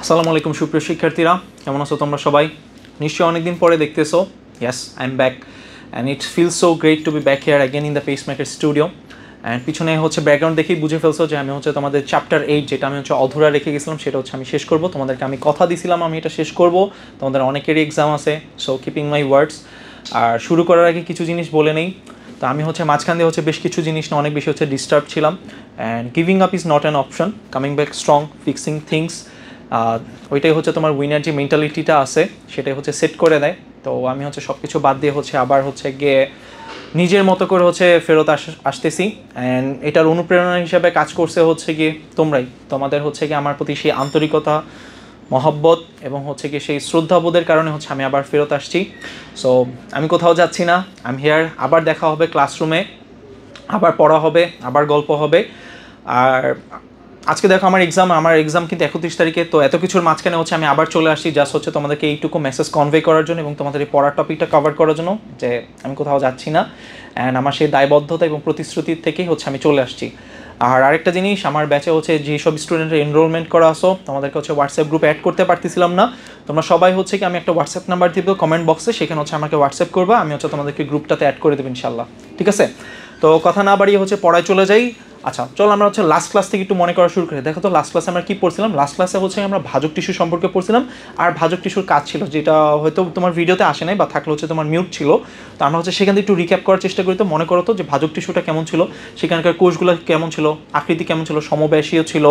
আসসালামু আলাইকুম সুপ্রিয় শিক্ষার্থীরা, কেমন আছো তোমরা সবাই? নিশ্চয়ই অনেকদিন পরে দেখতেছো। Yes, I am back and it feels so great two be back here again in the pacemaker studio. And পিছনে ব্যাকগ্রাউন্ড দেখেই বুঝে ফেলছো যে আমি তোমাদের চ্যাপ্টার 8 যেটা আমি অধুরা রেখে গেছিলাম সেটা আমি শেষ করব। তোমাদেরকে আমি কথা দিয়েছিলাম আমি এটা শেষ করব। তোমাদের অনেকেরই এক্সাম আছে, সো কিপিং মাই ওয়ার্ডস। আর শুরু করার আগে কিছু জিনিস বলে নেই। তো আমি মাঝখান দিয়ে বেশ কিছু জিনিস না অনেক বেশি ডিস্টার্ব ছিলাম। And giving up is not an option, coming back strong, fixing things, ওইটাই তোমার উইনার যে মেন্টালিটিটা আছে সেটাই সেট করে দেয়। তো আমি সব কিছু বাদ দিয়ে আবার গিয়ে নিজের মতো করে ফেরত আসতেছি। অ্যান্ড এটার অনুপ্রেরণা হিসাবে কাজ করছে গিয়ে তোমরাই, তোমাদের গিয়ে আমার প্রতি সেই আন্তরিকতা, মহব্বত এবং গিয়ে সেই শ্রদ্ধাবোধের কারণে আমি আবার ফেরত আসছি। সো আমি কোথাও যাচ্ছি না, আমি হিয়ার। আবার দেখা হবে ক্লাসরুমে, আবার পড়া হবে, আবার গল্প হবে। আর আজকে দেখো আমার এক্সাম কিন্তু 31 তারিখে। তো এত কিছুর মাঝখানে আমি আবার চলে আসছি জাস্ট তোমাদেরকে এইটুকু মেসেজ কনভে করার জন্য এবং তোমাদের এই পড়ার টপিকটা কভার করার জন্য যে আমি কোথাও যাচ্ছি না। অ্যান্ড আমার সেই দায়বদ্ধতা এবং প্রতিশ্রুতির থেকেই আমি চলে আসছি। আর আরেকটা জিনিস, আমার ব্যাচে যেসব স্টুডেন্টের এনরোলমেন্ট করা আসো তোমাদেরকে হোয়াটসঅ্যাপ গ্রুপে অ্যাড করতে পারতেছিলাম না। তোমরা সবাই কি আমি একটা হোয়াটসঅ্যাপ নাম্বার দিব কমেন্ট বক্সে, সেখানে আমাকে হোয়াটসঅ্যাপ করবা, আমি তোমাদেরকে গ্রুপটাতে অ্যাড করে দেবো ইনশাল্লাহ। ঠিক আছে? তো কথা না বাড়িয়ে পড়ায় চলে যাই। আচ্ছা চলো আমরা লাস্ট ক্লাস থেকে একটু মনে করা শুরু করি। দেখো তো লাস্ট ক্লাসে আমরা কী পড়ছিলাম। লাস্ট ক্লাসে আমরা ভাজক টিস্যু সম্পর্কে পড়ছিলাম। আর ভাজক টিস্যুর কাজ ছিল যেটা হয়তো তোমার ভিডিওতে আসে নাই বা থাকলে তোমার মিউট ছিল। তো আমরা সেখান থেকে একটু রিক্যাপ করার চেষ্টা করি। তো মনে করো তো যে ভাজক টিস্যুটা কেমন ছিল, সেখানকার কোষগুলো কেমন ছিল, আকৃতি কেমন ছিল, সমব্যাসীয় ছিল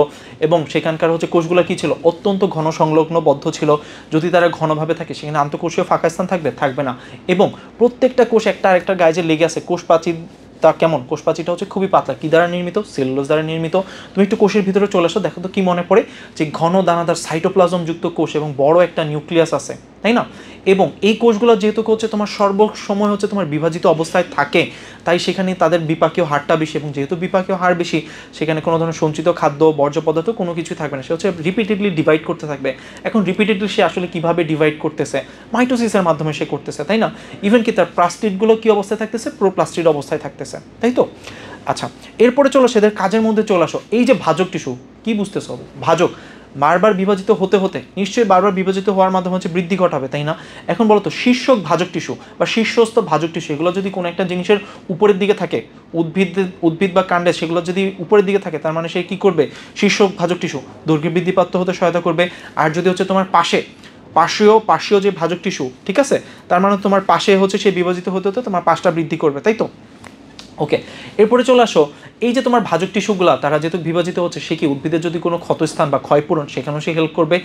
এবং সেখানকার কোষগুলো কী ছিল, অত্যন্ত ঘন সংলগ্নবদ্ধ ছিল। যদি তারা ঘনভাবে থাকে সেখানে আন্তঃকোষীয় ফাঁকা স্থান থাকবে না। এবং প্রত্যেকটা কোষ একটা আরেকটা গায়ে যে লেগে আছে, কোষ প্রাচীর তা কেমন, কোষ প্রাচীরটা খুবই পাতলা। কী দ্বারা নির্মিত? সেলুলোজ দ্বারা নির্মিত। তুমি একটু কোষের ভিতরে চলে আসো, দেখো তো কী মনে পড়ে যে ঘন দানাদার সাইটোপ্লাজম যুক্ত কোষ এবং বড় একটা নিউক্লিয়াস আছে, তাই না? এবং এই কোষগুলো যেহেতু তোমার সর্বসময় তোমার বিভাজিত অবস্থায় থাকে, তাই সেখানে তাদের বিপাকীয় হারটা বেশি। এবং যেহেতু বিপাকীয় হার বেশি, সেখানে কোনো ধরনের সঞ্চিত খাদ্য, বর্জ্য পদার্থ কোনো কিছুই থাকবে না। সে রিপিটেডলি ডিভাইড করতে থাকবে। এখন রিপিটেডলি সে আসলে কীভাবে ডিভাইড করতেছে? মাইটোসিসের মাধ্যমে সে করতেছে, তাই না? ইভেন কি তার প্লাস্টিডগুলো কী অবস্থায় থাকতেছে? প্রোপ্লাস্টিড অবস্থায় থাকতেছে, তাই তো? আচ্ছা, এরপরে চলো সেদের কাজের মধ্যে চলে আসো। এই যে ভাজক টিস্যু, কী বুঝতেছো? ভাজক বারবার বিভাজিত হতে হতে নিশ্চয়ই বারবার বিভাজিত হওয়ার মাধ্যমে বৃদ্ধি ঘটাবে, তাই না? এখন বলো তো শীর্ষক ভাজক টিস্যু বা শীর্ষস্থ ভাজক টিস্যু, এগুলো যদি কোনো একটা জিনিসের উপরের দিকে থাকে, উদ্ভিদ বা কাণ্ডে সেগুলো যদি উপরের দিকে থাকে, তার মানে সে কী করবে? শীর্ষক ভাজক টিস্যু দৈর্ঘ্য বৃদ্ধিপ্রাপ্ত হতে সহায়তা করবে। আর যদি তোমার পার্শ্বীয় যে ভাজক টিস্যু, ঠিক আছে, তার মানে তোমার পাশে সে বিভাজিত হতে হতে তোমার পাশটা বৃদ্ধি করবে, তাই তো? ওকে, এরপরে চলে আসো। এই যে তোমার ভাজক টিস্যুগুলা তারা যেহেতু বিভাজিত হচ্ছে, সে কি উদ্ভিদের যদি কোনো ক্ষতস্থান বা ক্ষয়পূরণ সেখানেও সে হেল্প করবে।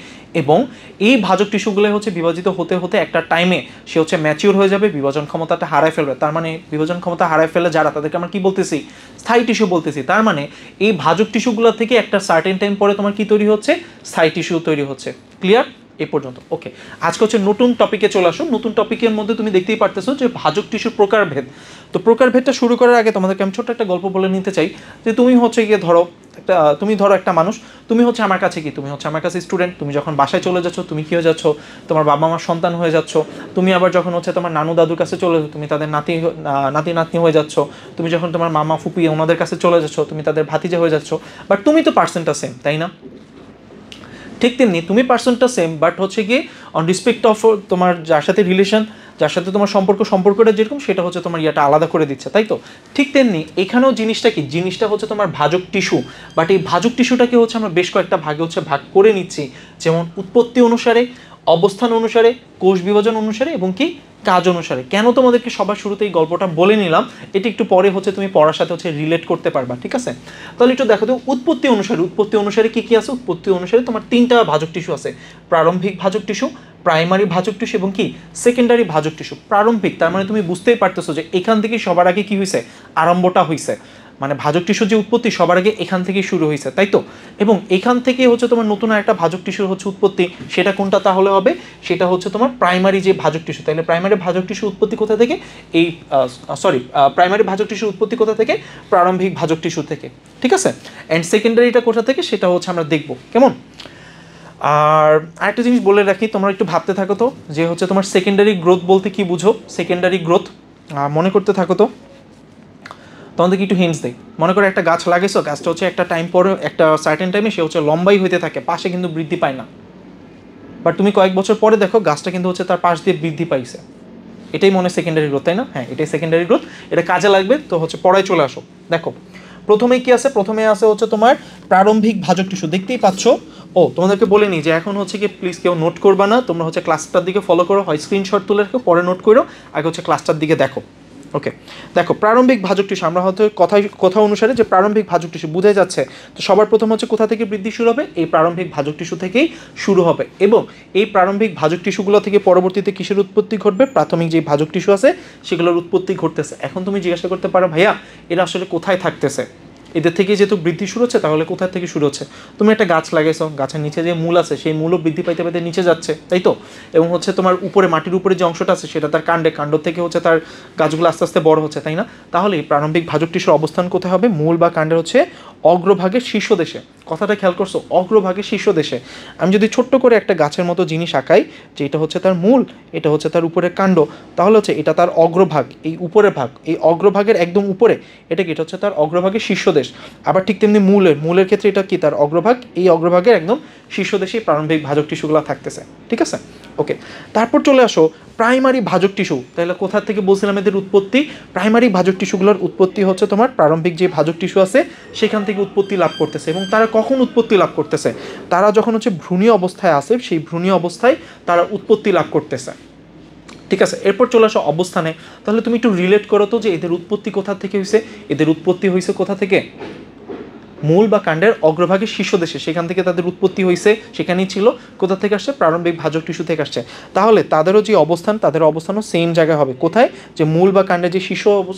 এবং এই ভাজক টিস্যুগুলো বিভাজিত হতে হতে একটা টাইমে সে ম্যাচিওর হয়ে যাবে, বিভাজন ক্ষমতাটা হারায় ফেলবে। তার মানে বিভাজন ক্ষমতা হারায় ফেলে যারা, তাদেরকে আমরা কি বলতেছি? স্থায়ী টিস্যু বলতেছি। তার মানে এই ভাজক টিস্যুগুলো থেকে একটা সার্টেন টাইম পরে তোমার কি তৈরি হচ্ছে? স্থায়ী টিস্যু তৈরি হচ্ছে। ক্লিয়ার এ পর্যন্ত? ওকে, আজকে নতুন টপিকে চলে আসো। নতুন টপিকের মধ্যে তুমি দেখতেই পারতেছো যে ভাজক টিস্যুর প্রকারভেদ। তো প্রকারভেদটা শুরু করার আগে তোমাদেরকে আমি ছোট্ট একটা গল্প বলে নিতে চাই যে তুমি গিয়ে ধরো একটা মানুষ, তুমি আমার কাছে কি, তুমি আমার কাছে স্টুডেন্ট। তুমি যখন বাসায় চলে যাচ্ছ, তুমি কি হয়ে যাচ্ছ? তোমার বাবা মার সন্তান হয়ে যাচ্ছ। তুমি আবার যখন তোমার নানু দাদুর কাছে চলে যাচ্ছ, তুমি তাদের নাতি নাতনি হয়ে যাচ্ছ। তুমি যখন তোমার মামা ফুপি ওনাদের কাছে চলে যাচ্ছ, তুমি তাদের ভাতিজা হয়ে যাচ্ছ। বাট তুমি তো পার্সনটা সেম, তাই না? ঠিক তেমনি তুমি পার্সনটা সেম, বাট গিয়ে অন রেসপেক্ট অফ তোমার যার সাথে রিলেশন, যার সাথে তোমার সম্পর্কটা যেরকম, সেটা তোমার ইয়াটা আলাদা করে দিচ্ছে, তাই তো? ঠিক তেমনি এখানেও জিনিসটা কি, জিনিসটা তোমার ভাজক টিস্যু। বাট এই ভাজক টিস্যুটাকে আমরা বেশ কয়েকটা ভাগে ভাগ করে নিচ্ছি। যেমন উৎপত্তি অনুসারে, অবস্থান অনুসারে, কোষ বিভাজন অনুসারে এবং কি কাজ অনুসারে। কেন তোমাদেরকে সবার শুরুতে এই গল্পটা বলে নিলাম, এটি একটু পরে তুমি পড়ার সাথে রিলেট করতে পারবা, ঠিক আছে? তাহলে একটু দেখো তো উৎপত্তি অনুসারে কি কি আছে। উৎপত্তি অনুসারে তোমার 3টা ভাজক টিস্যু আছে। প্রারম্ভিক ভাজক টিস্যু, প্রাইমারি ভাজক টিস্যু এবং কি সেকেন্ডারি ভাজক টিস্যু। প্রারম্ভিক তার মানে তুমি বুঝতেই পারতেছো যে এখান থেকে সবার আগে কি হয়েছে? আরম্ভটা হয়েছে। মানে ভাজক টিস্যুর যে উৎপত্তি সবার আগে এখান থেকেই শুরু হয়েছে, তাই তো? এবং এখান থেকে তোমার নতুন একটা ভাজক টিস্যুর উৎপত্তি। সেটা কোনটা তাহলে হবে? সেটা তোমার প্রাইমারি যে ভাজক টিস্যু। তাহলে প্রাইমারি ভাজক টিস্যুর উৎপত্তি কোথা থেকে? প্রাইমারি ভাজক টিস্যুর উৎপত্তি কোথা থেকে? প্রারম্ভিক ভাজক টিস্যু থেকে, ঠিক আছে? অ্যান্ড সেকেন্ডারিটা কোথা থেকে সেটা আমরা দেখব, কেমন? আর আরেকটা জিনিস বলে রাখি, তোমরা একটু ভাবতে থাকো তো যে তোমার সেকেন্ডারি গ্রোথ বলতে কি বুঝো? সেকেন্ডারি গ্রোথ মনে করতে থাকো তো, তোমাদেরকে একটু হিন্টস দেই। মনে করো একটা গাছ লাগিয়েছো, গাছটা একটা টাইম পরে, একটা সার্টেন টাইমে সে লম্বাই হইতে থাকে, পাশে কিন্তু বৃদ্ধি পায় না। বাট তুমি কয়েক বছর পরে দেখো গাছটা কিন্তু হচ্ছে তার পাশ দিয়ে বৃদ্ধি পাইছে। এটাই মনে হয় সেকেন্ডারি গ্রোথ, তাই না? হ্যাঁ, এটাই সেকেন্ডারি গ্রোথ। এটা কাজে লাগবে। তো হচ্ছে পড়ায় চলে আসো। দেখো প্রথমে কি আছে, প্রথমে আছে হচ্ছে তোমার প্রারম্ভিক ভাজক টিস্যু, দেখতেই পাচ্ছ। ও তোমাদেরকে বলে নিই যে এখন হচ্ছে কি প্লিজ কেউ নোট করবা না, তোমরা হচ্ছে ক্লাসটার দিকে ফলো করো, হয় স্ক্রিনশট তুলে রাখো, পরে নোট করো, আগে হচ্ছে ক্লাসটার দিকে দেখো। ওকে, দেখো প্রারম্ভিক ভাজক টিস্যু, আমরা হয়তো কথা অনুসারে যে প্রারম্ভিক ভাজক টিস্যু বোঝাই যাচ্ছে। তো সবার প্রথম হচ্ছে কোথা থেকে বৃদ্ধি শুরু হবে? এই প্রারম্ভিক ভাজক টিস্যু থেকেই শুরু হবে, এবং এই প্রারম্ভিক ভাজক টিস্যুগুলো থেকে পরবর্তীতে কিসের উৎপত্তি ঘটবে? প্রাথমিক যে ভাজক টিস্যু আছে সেগুলোর উৎপত্তি ঘটতেছে। এখন তুমি জিজ্ঞাসা করতে পারো ভাইয়া এরা আসলে কোথায় থাকতেছে? এদের থেকে যেহেতু বৃদ্ধি শুরু হচ্ছে, তাহলে কোথা থেকে শুরু হচ্ছে? তুমি একটা গাছ লাগাইছো, গাছের নিচে যে মূল আছে সেই মূলও বৃদ্ধি পাইতে পাইতে নিচে যাচ্ছে, তাই তো? এবং হচ্ছে তোমার উপরে মাটির উপরে যে অংশটা আছে সেটা তার কাণ্ড থেকে হচ্ছে তার গাছগুলো আস্তে আস্তে বড় হচ্ছে, তাই না? তাহলে এই প্রারম্ভিক ভাজক টিস্যুর অবস্থান কোথায় হবে? মূল বা কাণ্ডের হচ্ছে অগ্রভাগের শীর্ষ দেশে। কথাটা খেয়াল করছো, অগ্রভাগের শীর্ষ দেশে। আমি যদি ছোট্ট করে একটা গাছের মতো জিনিস আঁকাই, যে এটা হচ্ছে তার মূল, এটা হচ্ছে তার উপরের কাণ্ড, তাহলে হচ্ছে এটা তার অগ্রভাগ, এই উপরের ভাগ, এই অগ্রভাগের একদম উপরে এটা কি? এটা হচ্ছে তার অগ্রভাগের শীর্ষ দেশ। আবার ঠিক তেমনি মূলের ক্ষেত্রে এটা কি? তার অগ্রভাগ, এই অগ্রভাগের একদম শীর্ষ দেশেই প্রারম্ভিক ভাজক টিস্যুগুলো থাকতেছে, ঠিক আছে? ওকে, তারপর চলে আসো প্রাইমারি ভাজক টিস্যু। তাহলে কোথা থেকে বলছিলাম এদের উৎপত্তি? প্রাইমারি ভাজক টিস্যুগুলোর উৎপত্তি হচ্ছে তোমার প্রারম্ভিক যে ভাজক টিস্যু আছে সেখান থেকে উৎপত্তি লাভ করতেছে। এবং তারা কখন উৎপত্তি লাভ করতেছে? তারা যখন হচ্ছে ভ্রূণীয় অবস্থায় আসে, সেই ভ্রূণীয় অবস্থায় তারা উৎপত্তি লাভ করতেছে, ঠিক আছে? এরপর চলে আসো অবস্থানে। তাহলে তুমি একটু রিলেট করো তো যে এদের উৎপত্তি কোথা থেকে হয়েছে? এদের উৎপত্তি হয়েছে কোথা থেকে? মূল বা কাণ্ডের অগ্রভাগের শীর্ষ দেশে, সেখান থেকে তাদের উৎপত্তি হয়েছে, সেখানেই ছিল। কোথা থেকে আসছে? প্রারম্ভিক ভাজক টিস্যু থেকে আসছে। তাহলে তাদেরও যে অবস্থান, তাদের অবস্থানও সেম জায়গায় হবে। কোথায়? যে মূল বা কাণ্ডের যে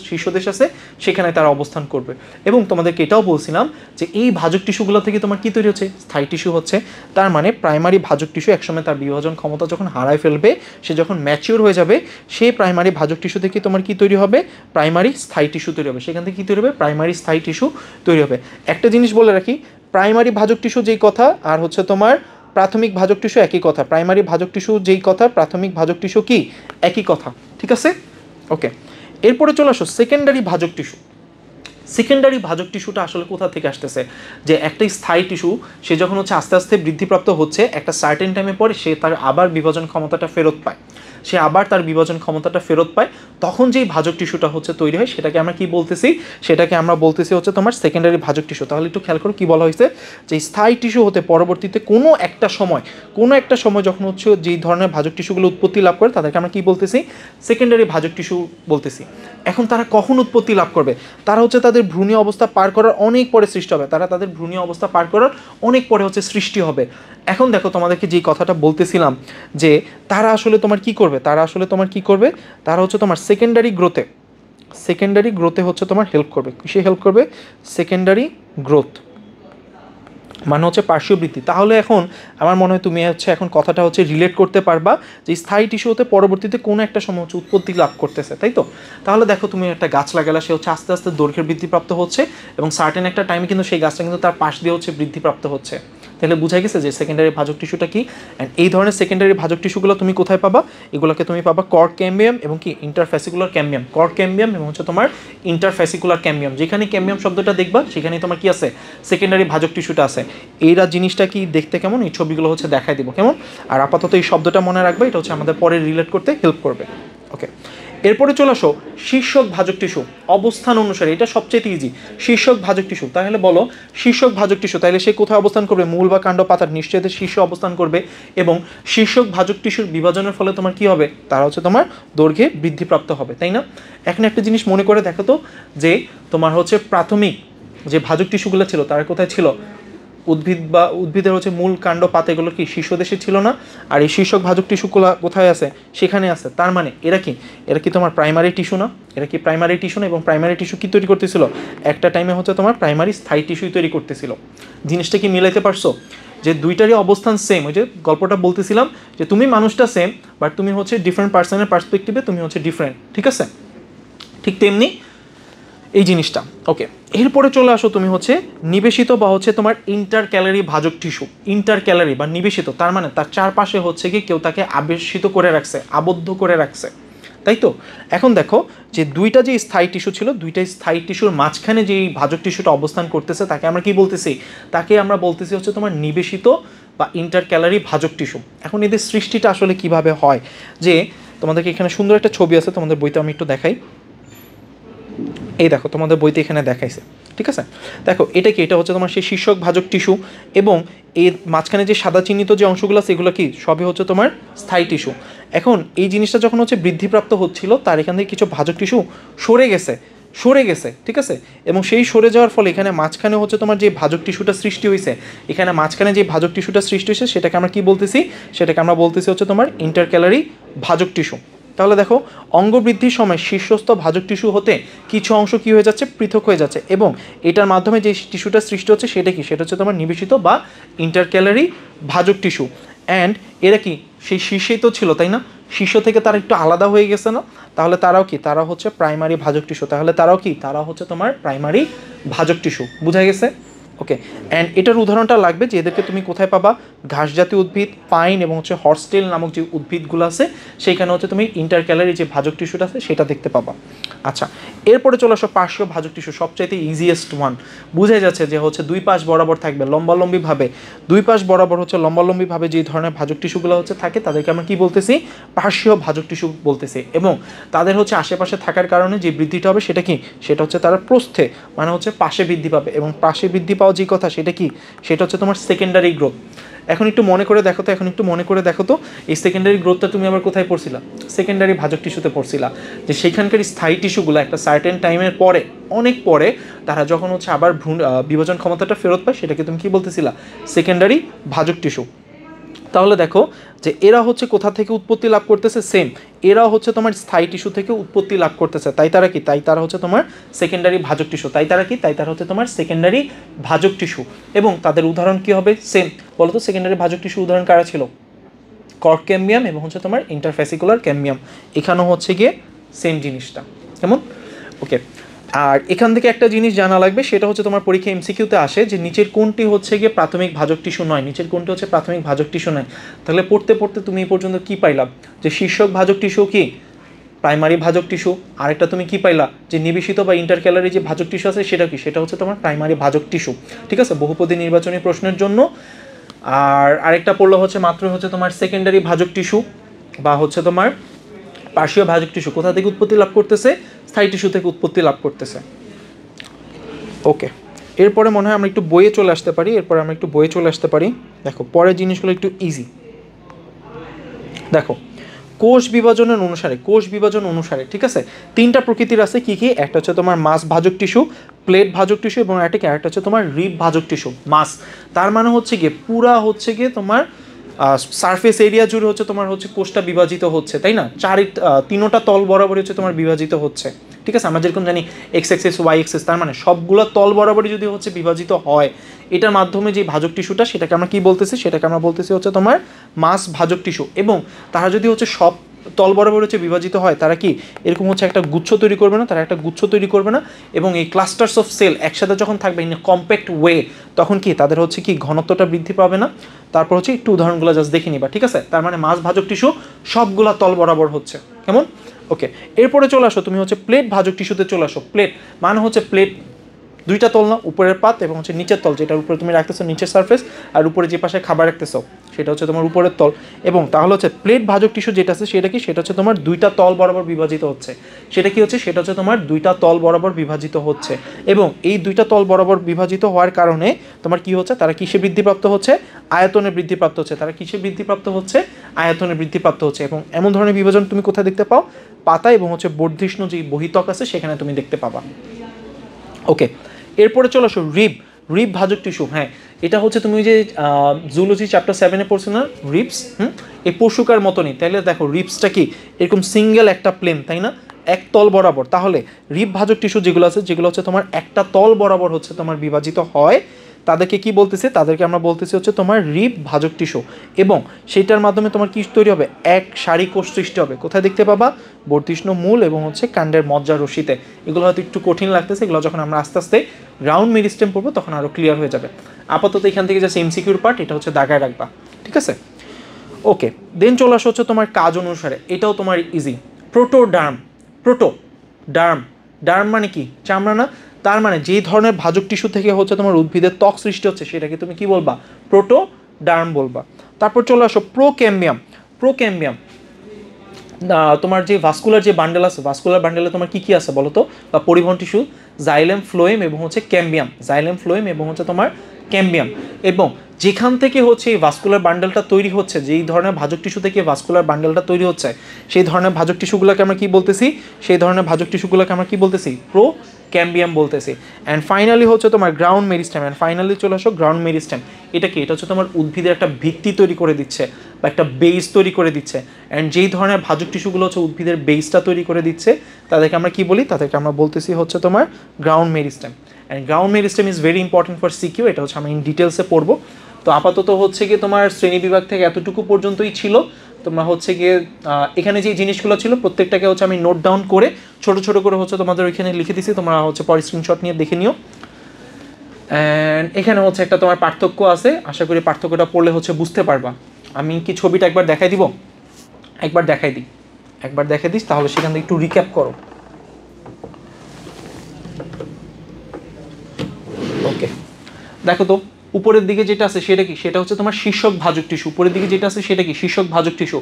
শীর্ষ দেশ আছে সেখানে তারা অবস্থান করবে। এবং তোমাদেরকে এটাও বলছিলাম যে এই ভাজক টিস্যুগুলো থেকে তোমার কী তৈরি হচ্ছে? স্থায়ী টিস্যু হচ্ছে। তার মানে প্রাইমারি ভাজক টিস্যু একসময় তার বিভাজন ক্ষমতা যখন হারায় ফেলবে, সে যখন ম্যাচিওর হয়ে যাবে, সেই প্রাইমারি ভাজক টিস্যু থেকে তোমার কী তৈরি হবে? প্রাইমারি স্থায়ী টিস্যু তৈরি হবে। সেখান থেকে কী তৈরি হবে? প্রাইমারি স্থায়ী টিস্যু তৈরি হবে। একটা জিনিস বলে রাখি, প্রাইমারি ভাজক টিস্যু যেই কথা আর হচ্ছে তোমার প্রাথমিক ভাজক টিস্যু একই কথা। প্রাইমারি ভাজক টিস্যু যেই কথা, প্রাথমিক ভাজক টিস্যু কি? একই কথা, ঠিক আছে? ওকে, এরপরে চলে আসো সেকেন্ডারি ভাজক টিস্যু। সেকেন্ডারি ভাজক টিস্যুটা আসলে কোথা থেকে আসতেছে? যে একটা স্থায়ী টিস্যু সে যখন হচ্ছে আস্তে আস্তে বৃদ্ধিপ্রাপ্ত হচ্ছে, একটা সার্টেন টাইমে পরে সে তার আবার বিভাজন ক্ষমতাটা ফেরত পায়, সে আবার তার বিভাজন ক্ষমতাটা ফেরত পায়, তখন যেই ভাজক টিস্যুটা হচ্ছে তৈরি হয় সেটাকে আমরা কি বলতেছি? সেটাকে আমরা বলতেছি হচ্ছে তোমার সেকেন্ডারি ভাজক টিস্যু। তাহলে একটু খেয়াল করো কি বলা হয়েছে, যে স্থায়ী টিস্যু হতে পরবর্তীতে কোনো একটা সময় যখন হচ্ছে যেই ধরনের ভাজক টিস্যুগুলো উৎপত্তি লাভ করে তাদেরকে আমরা কি বলতেছি? সেকেন্ডারি ভাজক টিস্যু বলতেছি। এখন তারা কখন উৎপত্তি লাভ করবে? তারা হচ্ছে তাদের ভ্রূণীয় অবস্থা পার করার অনেক পরে সৃষ্টি হবে। তাদের ভ্রূণীয় অবস্থা পার করার অনেক পরে হচ্ছে সৃষ্টি হবে। এখন দেখো তোমাদেরকে যেই কথাটা বলতেছিলাম যে তারা আসলে তোমার কি করবে? তারা হচ্ছে তোমার সেকেন্ডারি গ্রোথে হচ্ছে তোমার হেল্প করবে। কিসে হেল্প করবে? সেকেন্ডারি গ্রোথ মানে হচ্ছে পার্শ্বীয় বৃদ্ধি। তাহলে এখন আমার মনে হয় তুমি হচ্ছে এখন কথাটা হচ্ছে রিলেট করতে পারবা যে স্থায়ী টিস্যু হতে পরবর্তীতে কোনো একটা সময় হচ্ছে উৎপত্তি লাভ করতেছে, তাই তো? তাহলে দেখো তুমি একটা গাছ লাগালে, সে হচ্ছে আস্তে আস্তে দৈর্ঘ্যের বৃদ্ধিপ্রাপ্ত হচ্ছে, এবং সার্টেন একটা টাইমে কিন্তু সেই গাছটা কিন্তু তার পাশ দিয়ে হচ্ছে বৃদ্ধিপ্রাপ্ত হচ্ছে। তাহলে বোঝা গেছে যে সেকেন্ডারি ভাজক টিস্যুটা কি। অ্যান্ড এই ধরনের সেকেন্ডারি ভাজক টিস্যুগুলো তুমি কোথায় পাবা? এগুলোকে তুমি পাবা কর্ড ক্যাম্বিয়াম এবং কি ইন্টারফ্যাসিকুলার ক্যাম্বিয়াম। কর্ড ক্যাম্বিয়াম এবং হচ্ছে তোমার ইন্টারফ্যাসিকুলার ক্যাম্বিয়াম। যেখানে ক্যাম্বিয়াম শব্দটা দেখবা সেখানেই তোমার কি আছে? সেকেন্ডারি ভাজক টিস্যুটা আছে। এইরা জিনিসটা কি দেখতে কেমন, এই ছবিগুলো হচ্ছে দেখাই দিব কেমন। আর আপাতত এই শব্দটা মনে রাখবে, এটা হচ্ছে আমাদের পরে রিলেট করতে হেল্প করবে। ওকে, এরপরে চলে আসো শীর্ষক ভাজক টিস্যু। অবস্থান অনুসারে এটা সবচেয়ে ইজি, শীর্ষক ভাজক টিস্যু। তাহলে বলো শীর্ষক ভাজক টিস্যু, তাহলে সে কোথায় অবস্থান করবে? মূল বা কাণ্ড পাতার নিশ্চয়ই শীর্ষে অবস্থান করবে। এবং শীর্ষক ভাজক টিস্যুর বিভাজনের ফলে তোমার কি হবে? তারা হচ্ছে তোমার দৈর্ঘ্যে বৃদ্ধিপ্রাপ্ত হবে, তাই না? এখন একটা জিনিস মনে করে দেখো তো, যে তোমার হচ্ছে প্রাথমিক যে ভাজক টিস্যুগুলো ছিল তারা কোথায় ছিল? উদ্ভিদের হচ্ছে মূল কাণ্ড পাতা, এগুলো কি শীর্ষ দেশে ছিল না? আর এই শীর্ষক ভাজক টিস্যুগুলো কোথায় আছে? সেখানে আছে। তার মানে এরা কি তোমার প্রাইমারি টিস্যু না? এবং প্রাইমারি টিস্যু কি তৈরি করতেছিল? একটা টাইমে হচ্ছে তোমার প্রাইমারি স্থায়ী টিস্যুই তৈরি করতেছিল। জিনিসটা কি মিলাইতে পারছো? যে দুইটারই অবস্থান সেম। ওই যে গল্পটা বলতেছিলাম যে তুমি মানুষটা সেম, বাট তুমি হচ্ছে ডিফারেন্ট পার্সনের পার্সপেক্টিভে তুমি হচ্ছে ডিফারেন্ট, ঠিক আছে? ঠিক তেমনি এই জিনিসটা। ওকে, এরপরে চলে আসো তুমি হচ্ছে নিবেশিত বা হচ্ছে তোমার ইন্টার ক্যালারি ভাজক টিস্যু। ইন্টার ক্যালারি বা নিবেশিত, তার মানে তার চারপাশে হচ্ছে কি কেউ তাকে আবেশিত করে রাখছে, আবদ্ধ করে রাখছে, তাই তো? এখন দেখো যে দুইটা যে স্থায়ী টিস্যু ছিল, দুইটা স্থায়ী টিস্যুর মাঝখানে যেই ভাজক টিস্যুটা অবস্থান করতেছে তাকে আমরা কি বলতেছি? তাকে আমরা বলতেছি হচ্ছে তোমার নিবেশিত বা ইন্টারক্যালারি ভাজক টিস্যু। এখন এদের সৃষ্টিটা আসলে কিভাবে হয়, যে তোমাদেরকে এখানে সুন্দর একটা ছবি আছে, তোমাদের বইতে আমি একটু দেখাই। এই দেখো তোমাদের বইতে এখানে দেখাইছে, ঠিক আছে। দেখো এটা কি, এটা হচ্ছে তোমার সেই শীর্ষক ভাজক টিস্যু, এবং এর মাঝখানে যে সাদা চিহ্নিত যে অংশগুলো আছে এগুলো কি সবই হচ্ছে তোমার স্থায়ী টিস্যু। এখন এই জিনিসটা যখন হচ্ছে বৃদ্ধিপ্রাপ্ত হচ্ছিল, তার এখান থেকে কিছু ভাজক টিস্যু সরে গেছে, ঠিক আছে। এবং সেই সরে যাওয়ার ফলে এখানে মাঝখানে হচ্ছে তোমার যে ভাজক টিস্যুটা সৃষ্টি হয়েছে, এখানে মাঝখানে যে ভাজক টিস্যুটা সৃষ্টি হয়েছে সেটাকে আমরা কি বলতেছি, সেটাকে আমরা বলতেছি হচ্ছে তোমার ইন্টারক্যালারি ভাজক টিস্যু। তাহলে দেখো অঙ্গ বৃদ্ধির সময় শীর্ষস্থ ভাজক টিস্যু হতে কিছু অংশ কী হয়ে যাচ্ছে, পৃথক হয়ে যাচ্ছে, এবং এটার মাধ্যমে যে টিস্যুটা সৃষ্টি হচ্ছে সেটা কি, সেটা হচ্ছে তোমার নিবেশিত বা ইন্টারক্যালারি ভাজক টিস্যু। অ্যান্ড এরা কি সেই শীর্ষেই তো ছিল, তাই না? শীর্ষ থেকে তারা একটু আলাদা হয়ে গেছে না? তাহলে তারাও কি, তারা হচ্ছে প্রাইমারি ভাজক টিস্যু। তাহলে তারাও কি, তারা হচ্ছে তোমার প্রাইমারি ভাজক টিস্যু। বোঝা গেছে? ওকে। অ্যান্ড এটার উদাহরণটা লাগবে যে এদেরকে তুমি কোথায় পাবা, ঘাস জাতীয় উদ্ভিদ, পাইন এবং হচ্ছে হর্সটেল নামক যে উদ্ভিদগুলো আছে সেইখানে হচ্ছে তুমি ইন্টারক্যালারি যে ভাজক টিস্যুটা আছে সেটা দেখতে পাবা। আচ্ছা, এরপরে চলে আসো পার্শ্বীয় ভাজক টিস্যু, সবচাইতে ইজিয়েস্ট ওয়ান। বুঝে যাচ্ছে যে হচ্ছে দুই পাশ বরাবর থাকবে লম্বালম্বিভাবে, দুই পাশ বরাবর হচ্ছে লম্বালম্বিভাবে যে ধরনের ভাজক টিস্যুগুলো হচ্ছে থাকে তাদেরকে আমরা কি বলতেছি, পার্শ্বীয় ভাজক টিস্যু বলতেছি। এবং তাদের হচ্ছে আশেপাশে থাকার কারণে যে বৃদ্ধিটা হবে সেটা কি, সেটা হচ্ছে তারা প্রস্থে, মানে হচ্ছে পাশে বৃদ্ধি পাবে, এবং পাশে বৃদ্ধি পাওয়া যে কথা সেটা কি, সেটা হচ্ছে তোমার সেকেন্ডারি গ্রোথ। এখন একটু মনে করে দেখো তো এই সেকেন্ডারি গ্রোথটা তুমি আবার কোথায় পড়ছিলা, সেকেন্ডারি ভাজক টিস্যুতে পড়ছিলা, যে সেখানকার স্থায়ী টিস্যুগুলো একটা সার্টেন টাইমের পরে, অনেক পরে তারা যখন হচ্ছে আবার বিভাজন ক্ষমতাটা ফেরত পায় সেটাকে তুমি কি বলতেছিলা, সেকেন্ডারি ভাজক টিস্যু। তাহলে দেখো যে এরা হচ্ছে কোথা থেকে উৎপত্তি লাভ করতেছে, সেম এরা হচ্ছে তোমার স্থায়ী টিস্যু থেকে উৎপত্তি লাভ করতেছে, তাই তারা কি, তাই তারা হচ্ছে তোমার সেকেন্ডারি ভাজক টিস্যু, তাই তারা হচ্ছে তোমার সেকেন্ডারি ভাজক টিস্যু। এবং তাদের উদাহরণ কি হবে, সেম। বলো তো সেকেন্ডারি ভাজক টিস্যু উদাহরণ কারা ছিল, কর্ক ক্যাম্বিয়াম এবং হচ্ছে তোমার ইন্টারফেসিকুলার ক্যাম্বিয়াম। এখানেও হচ্ছে গিয়ে সেম জিনিসটা, কেমন? ওকে। আর এখান থেকে একটা জিনিস জানা লাগবে, সেটা হচ্ছে তোমার পরীক্ষা এমসিকিউতে আসে যে নিচের কোনটি হচ্ছে গিয়ে প্রাথমিক ভাজক টিস্যু নয়, নিচের কোনটি হচ্ছে প্রাথমিক ভাজক টিস্যু নয়। তাহলে পড়তে পড়তে তুমি এই পর্যন্ত কি পাইলাম, যে শীর্ষক ভাজক টিস্যু কি প্রাইমারি ভাজক টিস্যু, আরেকটা তুমি কি পাইলা, যে নিবেশিত বা ইন্টারক্যালারি যে ভাজক টিস্যু আছে সেটা কি, সেটা হচ্ছে তোমার প্রাইমারি ভাজক টিস্যু, ঠিক আছে, বহুপদী নির্বাচনী প্রশ্নের জন্য। আর আরেকটা পড়লো হচ্ছে মাত্র হচ্ছে তোমার সেকেন্ডারি ভাজক টিস্যু বা হচ্ছে তোমার পার্শ্বীয় ভাজক টিস্যু কোথা থেকে উৎপত্তি লাভ করতেছে, স্থায়ী টিস্যু থেকে উৎপত্তি লাভ করতেছে। ওকে, এরপরে মনে হয় আমরা একটু বইয়ে চলে আসতে পারি। দেখো পরের জিনিসগুলো একটু ইজি। দেখো কোষ বিভাজন অনুসারে, ঠিক আছে, তিনটা প্রকৃতির আছে, কি কি, একটা হচ্ছে তোমার মাস ভাজক টিস্যু, প্লেট ভাজক টিস্যু, এবং একটা হচ্ছে তোমার রিব ভাজক টিস্যু। মাস তার মানে হচ্ছে গিয়ে পুরা হচ্ছে গিয়ে তোমার সারফেস এরিয়া জুড়ে হচ্ছে তোমার হচ্ছে কোষটা বিভাজিত হচ্ছে, তাই না, তিনোটা তল বরাবর হচ্ছে তোমার বিভাজিত হচ্ছে, ঠিক আছে। আমরা যেরকম জানি এক্স এক্সেস ওয়াই এক্সেস, তার মানে সবগুলো তল বরাবরই যদি হচ্ছে বিভাজিত হয়, এটার মাধ্যমে যে ভাজক টিস্যুটা সেটাকে আমরা কি বলতেছি, সেটাকে আমরা বলতেছি হচ্ছে তোমার মাস ভাজক টিস্যু। এবং তারা যদি হচ্ছে সব তল বরাবর হচ্ছে বিভাজিত হয়, তারা কি এরকম হচ্ছে একটা গুচ্ছ তৈরি করবে না, এবং এই ক্লাস্টার্স অফ সেল একসাথে যখন থাকবে ইন কম্প্যাক্ট ওয়ে, তখন কি তাদের হচ্ছে কি ঘনত্বটা বৃদ্ধি পাবে না। তারপর হচ্ছে একটু উদাহরণগুলো জাস্ট দেখে নিবা, ঠিক আছে। তার মানে মাস ভাজক টিস্যু সবগুলা তল বরাবর হচ্ছে, কেমন? ওকে, এরপরে চলে আসো তুমি হচ্ছে প্লেট ভাজক টিস্যুতে চলে আসো। প্লেট মানে হচ্ছে প্লেট দুইটা তল না, উপরের পাত এবং হচ্ছে নিচের তল, যেটার উপরে তুমি রাখতেছো নিচের সারফেস, আর উপরে যে পাশে খাবার রাখতেছো সেটা হচ্ছে তোমার উপরের তল। এবং তাহলে হচ্ছে প্লেট ভাজক টিস্যু যেটা আছে সেটা কি, সেটা হচ্ছে তোমার দুইটা তল বরাবর বিভাজিত হচ্ছে। সেটা কি হচ্ছে, সেটা হচ্ছে তোমার দুইটা তল বরাবর বিভাজিত হচ্ছে। এবং এই দুইটা তল বরাবর বিভাজিত হওয়ার কারণে তোমার কি হচ্ছে, তারা কিসে বৃদ্ধিপ্রাপ্ত হচ্ছে, আয়তনে বৃদ্ধিপ্রাপ্ত হচ্ছে। আয়তনে বৃদ্ধিপ্রাপ্ত হচ্ছে। এবং এমন ধরনের বিভাজন তুমি কোথায় দেখতে পাও, পাতা এবং হচ্ছে বর্ধিষ্ণু যে বহিত্বক আছে সেখানে তুমি দেখতে পাবা। ওকে, এরপরে চলে আসো রিব ভাজক টিস্যু। হ্যাঁ, এটা হচ্ছে তুমি যে জুলজি চ্যাপ্টার 7-এ পড়ছো না, রিবস, এই পশুকার মতনই। তাহলে দেখো রিবসটা কি এরকম সিঙ্গেল একটা প্লেন, তাই না, এক তল বরাবর। তাহলে রিব ভাজক টিস্যু যেগুলো আছে, যেগুলো হচ্ছে তোমার একটা তল বরাবর হচ্ছে তোমার বিভাজিত হয়, তাদেরকে কি বলতেছে, তাদেরকে আমরা বলতেছি হচ্ছে তোমার রিব ভাজক টিস্যু। এবং সেইটার মাধ্যমে তোমার কি তৈরি হবে, এক সারি কোষ সৃষ্টি হবে। কোথায় দেখতে পাবা, বর্ধিষ্ণু মূল এবং হচ্ছে কাণ্ডের মজ্জা রশ্মিতে। এগুলো হয়তো একটু কঠিন লাগতেছে, এগুলো যখন আমরা আস্তে আস্তে রাউন্ড মেরিস্টেম পড়বো তখন আরও ক্লিয়ার হয়ে যাবে। আপাতত এখান থেকে যে এমসিকিউর পার্ট, এটা হচ্ছে দাগায় রাখবা, ঠিক আছে। ওকে, দেন চলে আসো হচ্ছে তোমার কাজ অনুসারে, এটাও তোমার ইজি। ডার্ম মানে কি, চামড়া না? তার মানে যেই ধরনের ভাজক টিস্যু থেকে হচ্ছে তোমার উদ্ভিদের ত্বক সৃষ্টি হচ্ছে সেটাকে তুমি কি বলবা, ডার্ম বলবা। তারপর চলে আসো প্রোক্যাম্বিয়াম। প্রোক্যাম্বিয়াম তোমার যে ভাস্কুলার যে বান্ডেল আছে, ভাস্কুলার বান্ডেলে তোমার কি কি আছে বলো তো, বা পরিবহন টিস্যু, জাইলেম, ফ্লোয়েম এবং হচ্ছে ক্যাম্বিয়াম। জাইলেম, ফ্লোয়েম এবং হচ্ছে তোমার ক্যাম্বিয়াম। এবং যেখান থেকে হচ্ছে এই ভাস্কুলার বান্ডেলটা তৈরি হচ্ছে, যেই ধরনের ভাজক টিস্যু থেকে ভাস্কুলার বান্ডেলটা তৈরি হচ্ছে, সেই ধরনের ভাজক টিস্যুগুলোকে আমরা কি বলতেছি, সেই ধরনের ভাজক টিস্যুগুলোকে আমরা কি বলতেছি, ক্যাম্বিয়াম বলতেছি। অ্যান্ড ফাইনালি হচ্ছে তোমার গ্রাউন্ড মেরিস্টেম। অ্যান্ড ফাইনালি চলে আসো গ্রাউন্ড মেরিস্টেম। এটা কি, এটা হচ্ছে তোমার উদ্ভিদের একটা ভিত্তি তৈরি করে দিচ্ছে বা একটা বেস তৈরি করে দিচ্ছে। অ্যান্ড যেই ধরনের ভাজক টিস্যুগুলো হচ্ছে উদ্ভিদের বেসটা তৈরি করে দিচ্ছে, তাদেরকে আমরা কি বলি, তাদেরকে আমরা বলতেছি হচ্ছে তোমার ground meristem. And ground meristem is very important for CQ. এটা হচ্ছে আমি ইন ডিটেলসে পড়বো। তো আপাতত হচ্ছে গিয়ে তোমার শ্রেণী বিভাগ থেকে এতটুকু পর্যন্তই ছিল। তোমরা হচ্ছে গিয়ে এখানে যে জিনিসগুলো ছিল প্রত্যেকটাকে হচ্ছে আমি নোট ডাউন করে ছোট ছোট করে হচ্ছে তোমাদের ওইখানে লিখে দিছি, তোমরা হচ্ছে পরে স্ক্রিনশট নিয়ে দেখে নিও। অ্যান্ড এখানে হচ্ছে একটা তোমার পার্থক্য আছে, আশা করি পার্থক্যটা পড়লে হচ্ছে বুঝতে পারবা। আমি কি ছবিটা একবার দেখাই দিব, একবার দেখাই দিই, একবার দেখাই দিস, তাহলে সেখান থেকে একটু রিক্যাপ করো। ওকে, দেখো তো উপরের দিকে যেটা আছে সেটা কি, সেটা হচ্ছে তোমার শীর্ষক ভাজক টিস্যু। উপরের দিকে যেটা আছে সেটা কি, শীর্ষক ভাজক টিস্যু।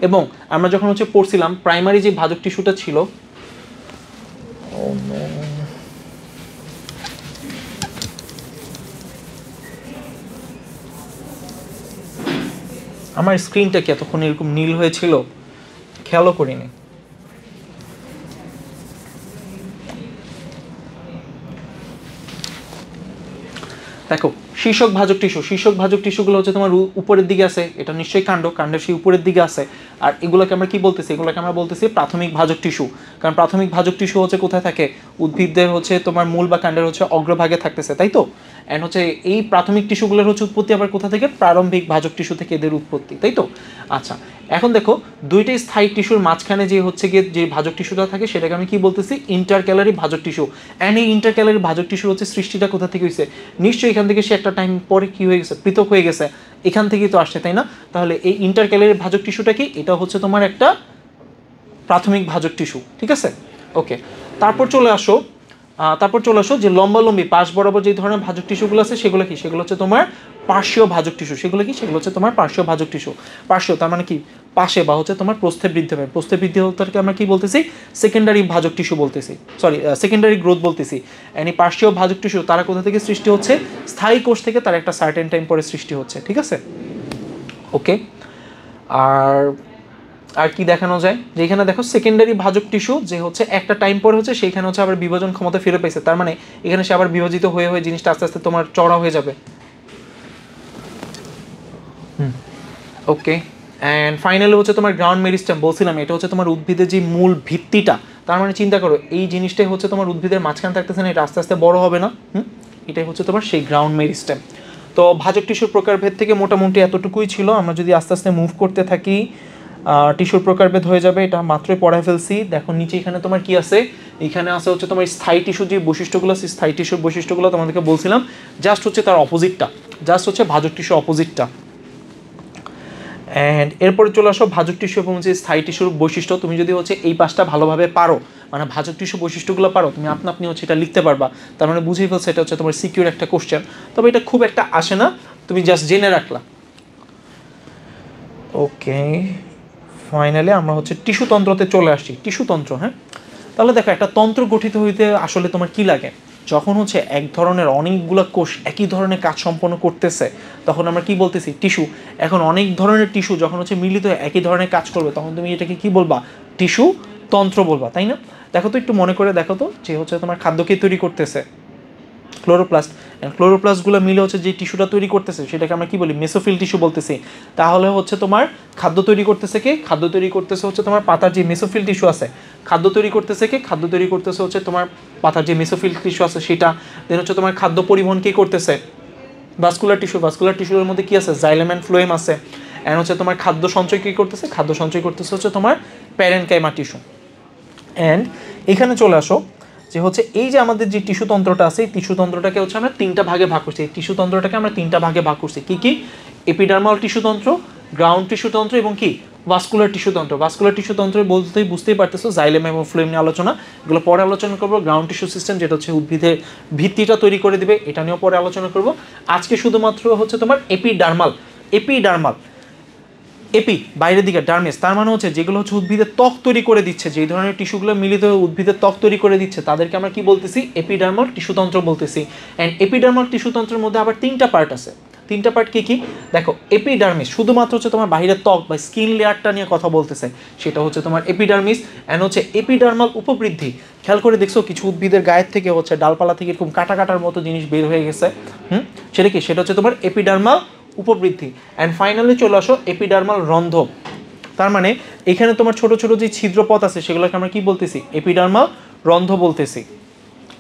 এবং আমরা যখন হচ্ছে পড়ছিলাম প্রাইমারি যে ভাজক টিস্যুটা ছিল, আমার স্ক্রিনটা কি এতক্ষণ এরকম নীল হয়েছিল, খেয়ালও করিনি। দেখো শীর্ষক ভাজক টিস্যু, শীর্ষক ভাজক টিস্যুগুলো হচ্ছে তোমার উপরের দিকে আছে, এটা নিশ্চয়ই কাণ্ড, কাণ্ডের সেই উপরের দিকে আছে। আর এগুলোকে আমরা কি বলতেছি, এগুলোকে আমরা বলতেছি প্রাথমিক ভাজক টিস্যু। কারণ প্রাথমিক ভাজক টিস্যু হচ্ছে কোথায় থাকে, উদ্ভিদদের হচ্ছে তোমার মূল বা কাণ্ডের হচ্ছে অগ্রভাগে থাকতেছে, তাই তো। অ্যান্ড হচ্ছে এই প্রাথমিক টিস্যুগুলোর হচ্ছে উৎপত্তি আবার কোথা থেকে, প্রারম্ভিক ভাজক টিস্যু থেকে এদের উৎপত্তি, তাই তো। আচ্ছা, এখন দেখো দুইটাই স্থায়ী টিস্যুর মাঝখানে যে হচ্ছে গিয়ে যে ভাজক টিস্যুটা থাকে সেটাকে আমি কি বলতেছি, ইন্টারক্যালারি ভাজক টিস্যু। অ্যান্ড এই ইন্টারক্যালারি ভাজক টিস্যুর হচ্ছে সৃষ্টিটা কোথা থেকে হয়েছে, নিশ্চয়ই এখান থেকে সে একটা টাইম পরে কি হয়ে গেছে, পৃথক হয়ে গেছে, এখান থেকেই তো আসছে, তাই না। তাহলে এই ইন্টারক্যালারি ভাজক টিস্যুটা কি, এটা হচ্ছে তোমার একটা প্রাথমিক ভাজক টিস্যু, ঠিক আছে। ওকে, তারপর চলে আসো যে লম্বালম্বি পাশ বরাবর যে ধরনের ভাজক টিস্যুগুলো আছে সেগুলো কি, সেগুলো হচ্ছে তোমার পার্শ্বীয় ভাজক টিস্যু। সেগুলো কি, সেগুলো হচ্ছে তোমার পার্শ্বীয় ভাজক টিস্যু। পার্শ্বীয় তার মানে কি, পাশে, বা হচ্ছে তোমার প্রস্থে বৃদ্ধি পায়। প্রস্থে বৃদ্ধি হতে আমরা কি বলতেছি, সেকেন্ডারি ভাজক টিস্যু বলতেছি, সরি সেকেন্ডারি গ্রোথ বলতেছি। এনি পার্শ্বীয় ভাজক টিস্যু তারা কোথা থেকে সৃষ্টি হচ্ছে, স্থায়ী কোষ থেকে, তার একটা সার্টেন টাইম পরে সৃষ্টি হচ্ছে, ঠিক আছে। ওকে, আর কি দেখানো যায়, যে এখানে দেখো সেকেন্ডারি ভাজক টিস্যু যে হচ্ছে একটা টাইম পরে হচ্ছে সেইখানে হচ্ছে আবার বিভাজন ক্ষমতা ফিরে পেয়েছে, তার মানে এখানে সে আবার বিভাজিত হয়ে হয়ে জিনিসটা আস্তে আস্তে তোমার চড়া হয়ে যাবে। ওকে, অ্যান্ড ফাইনালি হচ্ছে তোমার গ্রাউন্ড মেরিস্টেম। বলছিলাম এটা হচ্ছে তোমার উদ্ভিদের যে মূল ভিত্তিটা, তার মানে চিন্তা করো এই জিনিসটাই হচ্ছে তোমার উদ্ভিদের মাঝখানে থাকতেছে না, এটা আস্তে আস্তে বড় হবে না, এটাই হচ্ছে তোমার সেই গ্রাউন্ড মেরিস্টেম। তো ভাজক টিস্যুর প্রকারভেদ থেকে মোটামুটি এতটুকুই ছিল। আমরা যদি আস্তে আস্তে মুভ করতে থাকি টিস্যুর প্রকারভেদ হয়ে যাবে, এটা মাত্রই পড়ায় ফেলছি। দেখো নিচে এখানে তোমার কি আছে, এখানে আছে হচ্ছে তোমার স্থায়ী টিস্যুর যে বৈশিষ্ট্যগুলো আছে, স্থায়ী টিস্যুর বৈশিষ্ট্যগুলো তোমাদেরকে বলছিলাম, জাস্ট হচ্ছে তার অপোজিটটা, জাস্ট হচ্ছে ভাজক টিস্যুর অপোজিটটা। অ্যান্ড এরপরে চলে আসো ভাজক টিস্যু এবং যে স্থায়ী টিস্যুর বৈশিষ্ট্য। তুমি যদি হচ্ছে এই পাশটা ভালোভাবে পারো, মানে ভাজক টিস্যু বৈশিষ্ট্যগুলো পারো, তুমি আপনি হচ্ছে এটা লিখতে পারবা, তার মানে বুঝেই ফেলছো এটা হচ্ছে তোমার সিকিউর একটা কোশ্চেন। তবে এটা খুব একটা আসে না, তুমি জাস্ট জেনে রাখলা। ওকে, ফাইনালি আমরা হচ্ছে টিস্যুতন্ত্রতে চলে আসছি। টিস্যুতন্ত্র, হ্যাঁ, তাহলে দেখো একটা তন্ত্র গঠিত হইতে আসলে তোমার কি লাগে, যখন হচ্ছে এক ধরনের অনেকগুলো কোষ একই ধরনের কাজ সম্পন্ন করতেছে তখন আমরা কি বলতেছি, টিস্যু। এখন অনেক ধরনের টিস্যু যখন হচ্ছে মিলিত হয়ে একই ধরনের কাজ করবে তখন তুমি এটাকে কি বলবা, টিস্যু তন্ত্র বলবা, তাই না। দেখো তো একটু মনে করে দেখো তো, যে হচ্ছে তোমার খাদ্যকে তৈরি করতেছে ক্লোরোপ্লাস্ট, ক্লোরোপ্লাস্টগুলো মিলে হচ্ছে যে টিস্যুটা তৈরি করতেছে সেটাকে আমরা কি বলি, মেসোফিল টিস্যু বলতেছি। তাহলে হচ্ছে তোমার খাদ্য তৈরি করতেছে কে, খাদ্য তৈরি করতেছে হচ্ছে তোমার পাতার যে মেসোফিল টিস্যু আছে, খাদ্য তৈরি করতেছে কে, খাদ্য তৈরি করতেছে হচ্ছে তোমার পাতার যে মেসোফিল টিস্যু আছে সেটা। দেন হচ্ছে তোমার খাদ্য পরিবহন কে করতেছে, ভাস্কুলার টিস্যু, ভাস্কুলার টিস্যুর মধ্যে কি আছে, জাইলেম অ্যান্ড ফ্লোয়েম আছে। অ্যান্ড হচ্ছে তোমার খাদ্য সঞ্চয় কী করতেছে, খাদ্য সঞ্চয় করতেছে হচ্ছে তোমার প্যারেনকাইমা টিস্যু। অ্যান্ড এখানে চলে আসো যে হচ্ছে এই যে আমাদের যে টিস্যুতন্ত্রটা আছে, এই টিস্যুতন্ত্রটাকে হচ্ছে আমরা তিনটা ভাগে ভাগ করছি। এই টিস্যুতন্ত্রটাকে আমরা তিনটা ভাগে ভাগ করছি, কি কি, এপিডার্মাল টিস্যুতন্ত্র, গ্রাউন্ড টিস্যুতন্ত্র এবং কি ভাস্কুলার টিস্যুতন্ত্র। ভাস্কুলার টিস্যুতন্ত্র বলতেই বুঝতেই পারতেছো জাইলেম এবং ফ্লোয়েম নিয়ে আলোচনা, এগুলো পরে আলোচনা করবো। গ্রাউন্ড টিস্যু সিস্টেম যেটা হচ্ছে উদ্ভিদের ভিত্তিটা তৈরি করে দিবে, এটা নিয়েও পরে আলোচনা করব। আজকে শুধুমাত্র হচ্ছে তোমার এপিডার্মাল এপিডার্মাল, এপি বাইরের দিকে, ডার্মিস তার মানে হচ্ছে যেগুলো হচ্ছে উদ্ভিদের ত্বক তৈরি করে দিচ্ছে, যেই ধরনের টিস্যুগুলো মিলিত হয়ে উদ্ভিদের ত্বক তৈরি করে দিচ্ছে তাদেরকে আমরা কি বলতেছি? এপিডার্মাল টিস্যুতন্ত্র বলতেছি। অ্যান্ড এপিডার্মাল টিস্যুতন্ত্রের মধ্যে আবার 3টা পার্ট আছে। 3টা পার্ট কি কি? দেখো, এপিডার্মিস শুধুমাত্র হচ্ছে তোমার বাইরের ত্বক বা স্কিন লেয়ারটা নিয়ে কথা বলতেছে, সেটা হচ্ছে তোমার এপিডার্মিস। অ্যান্ড হচ্ছে এপিডার্মাল উপবৃদ্ধি, খেয়াল করে দেখছো কিছু উদ্ভিদের গায়ের থেকে হচ্ছে ডালপালা থেকে এরকম কাটা কাটার মতো জিনিস বের হয়ে গেছে, সেটা কি? সেটা হচ্ছে তোমার এপিডার্মাল উপবৃদ্ধি। অ্যান্ড ফাইনালি চলে আসো এপিডার্মাল রন্ধ্র, তার মানে এখানে তোমার ছোট ছোট যে ছিদ্রপথ আছে সেগুলোকে আমরা কি বলতেছি? এপিডার্মাল রন্ধ্র বলতেছি।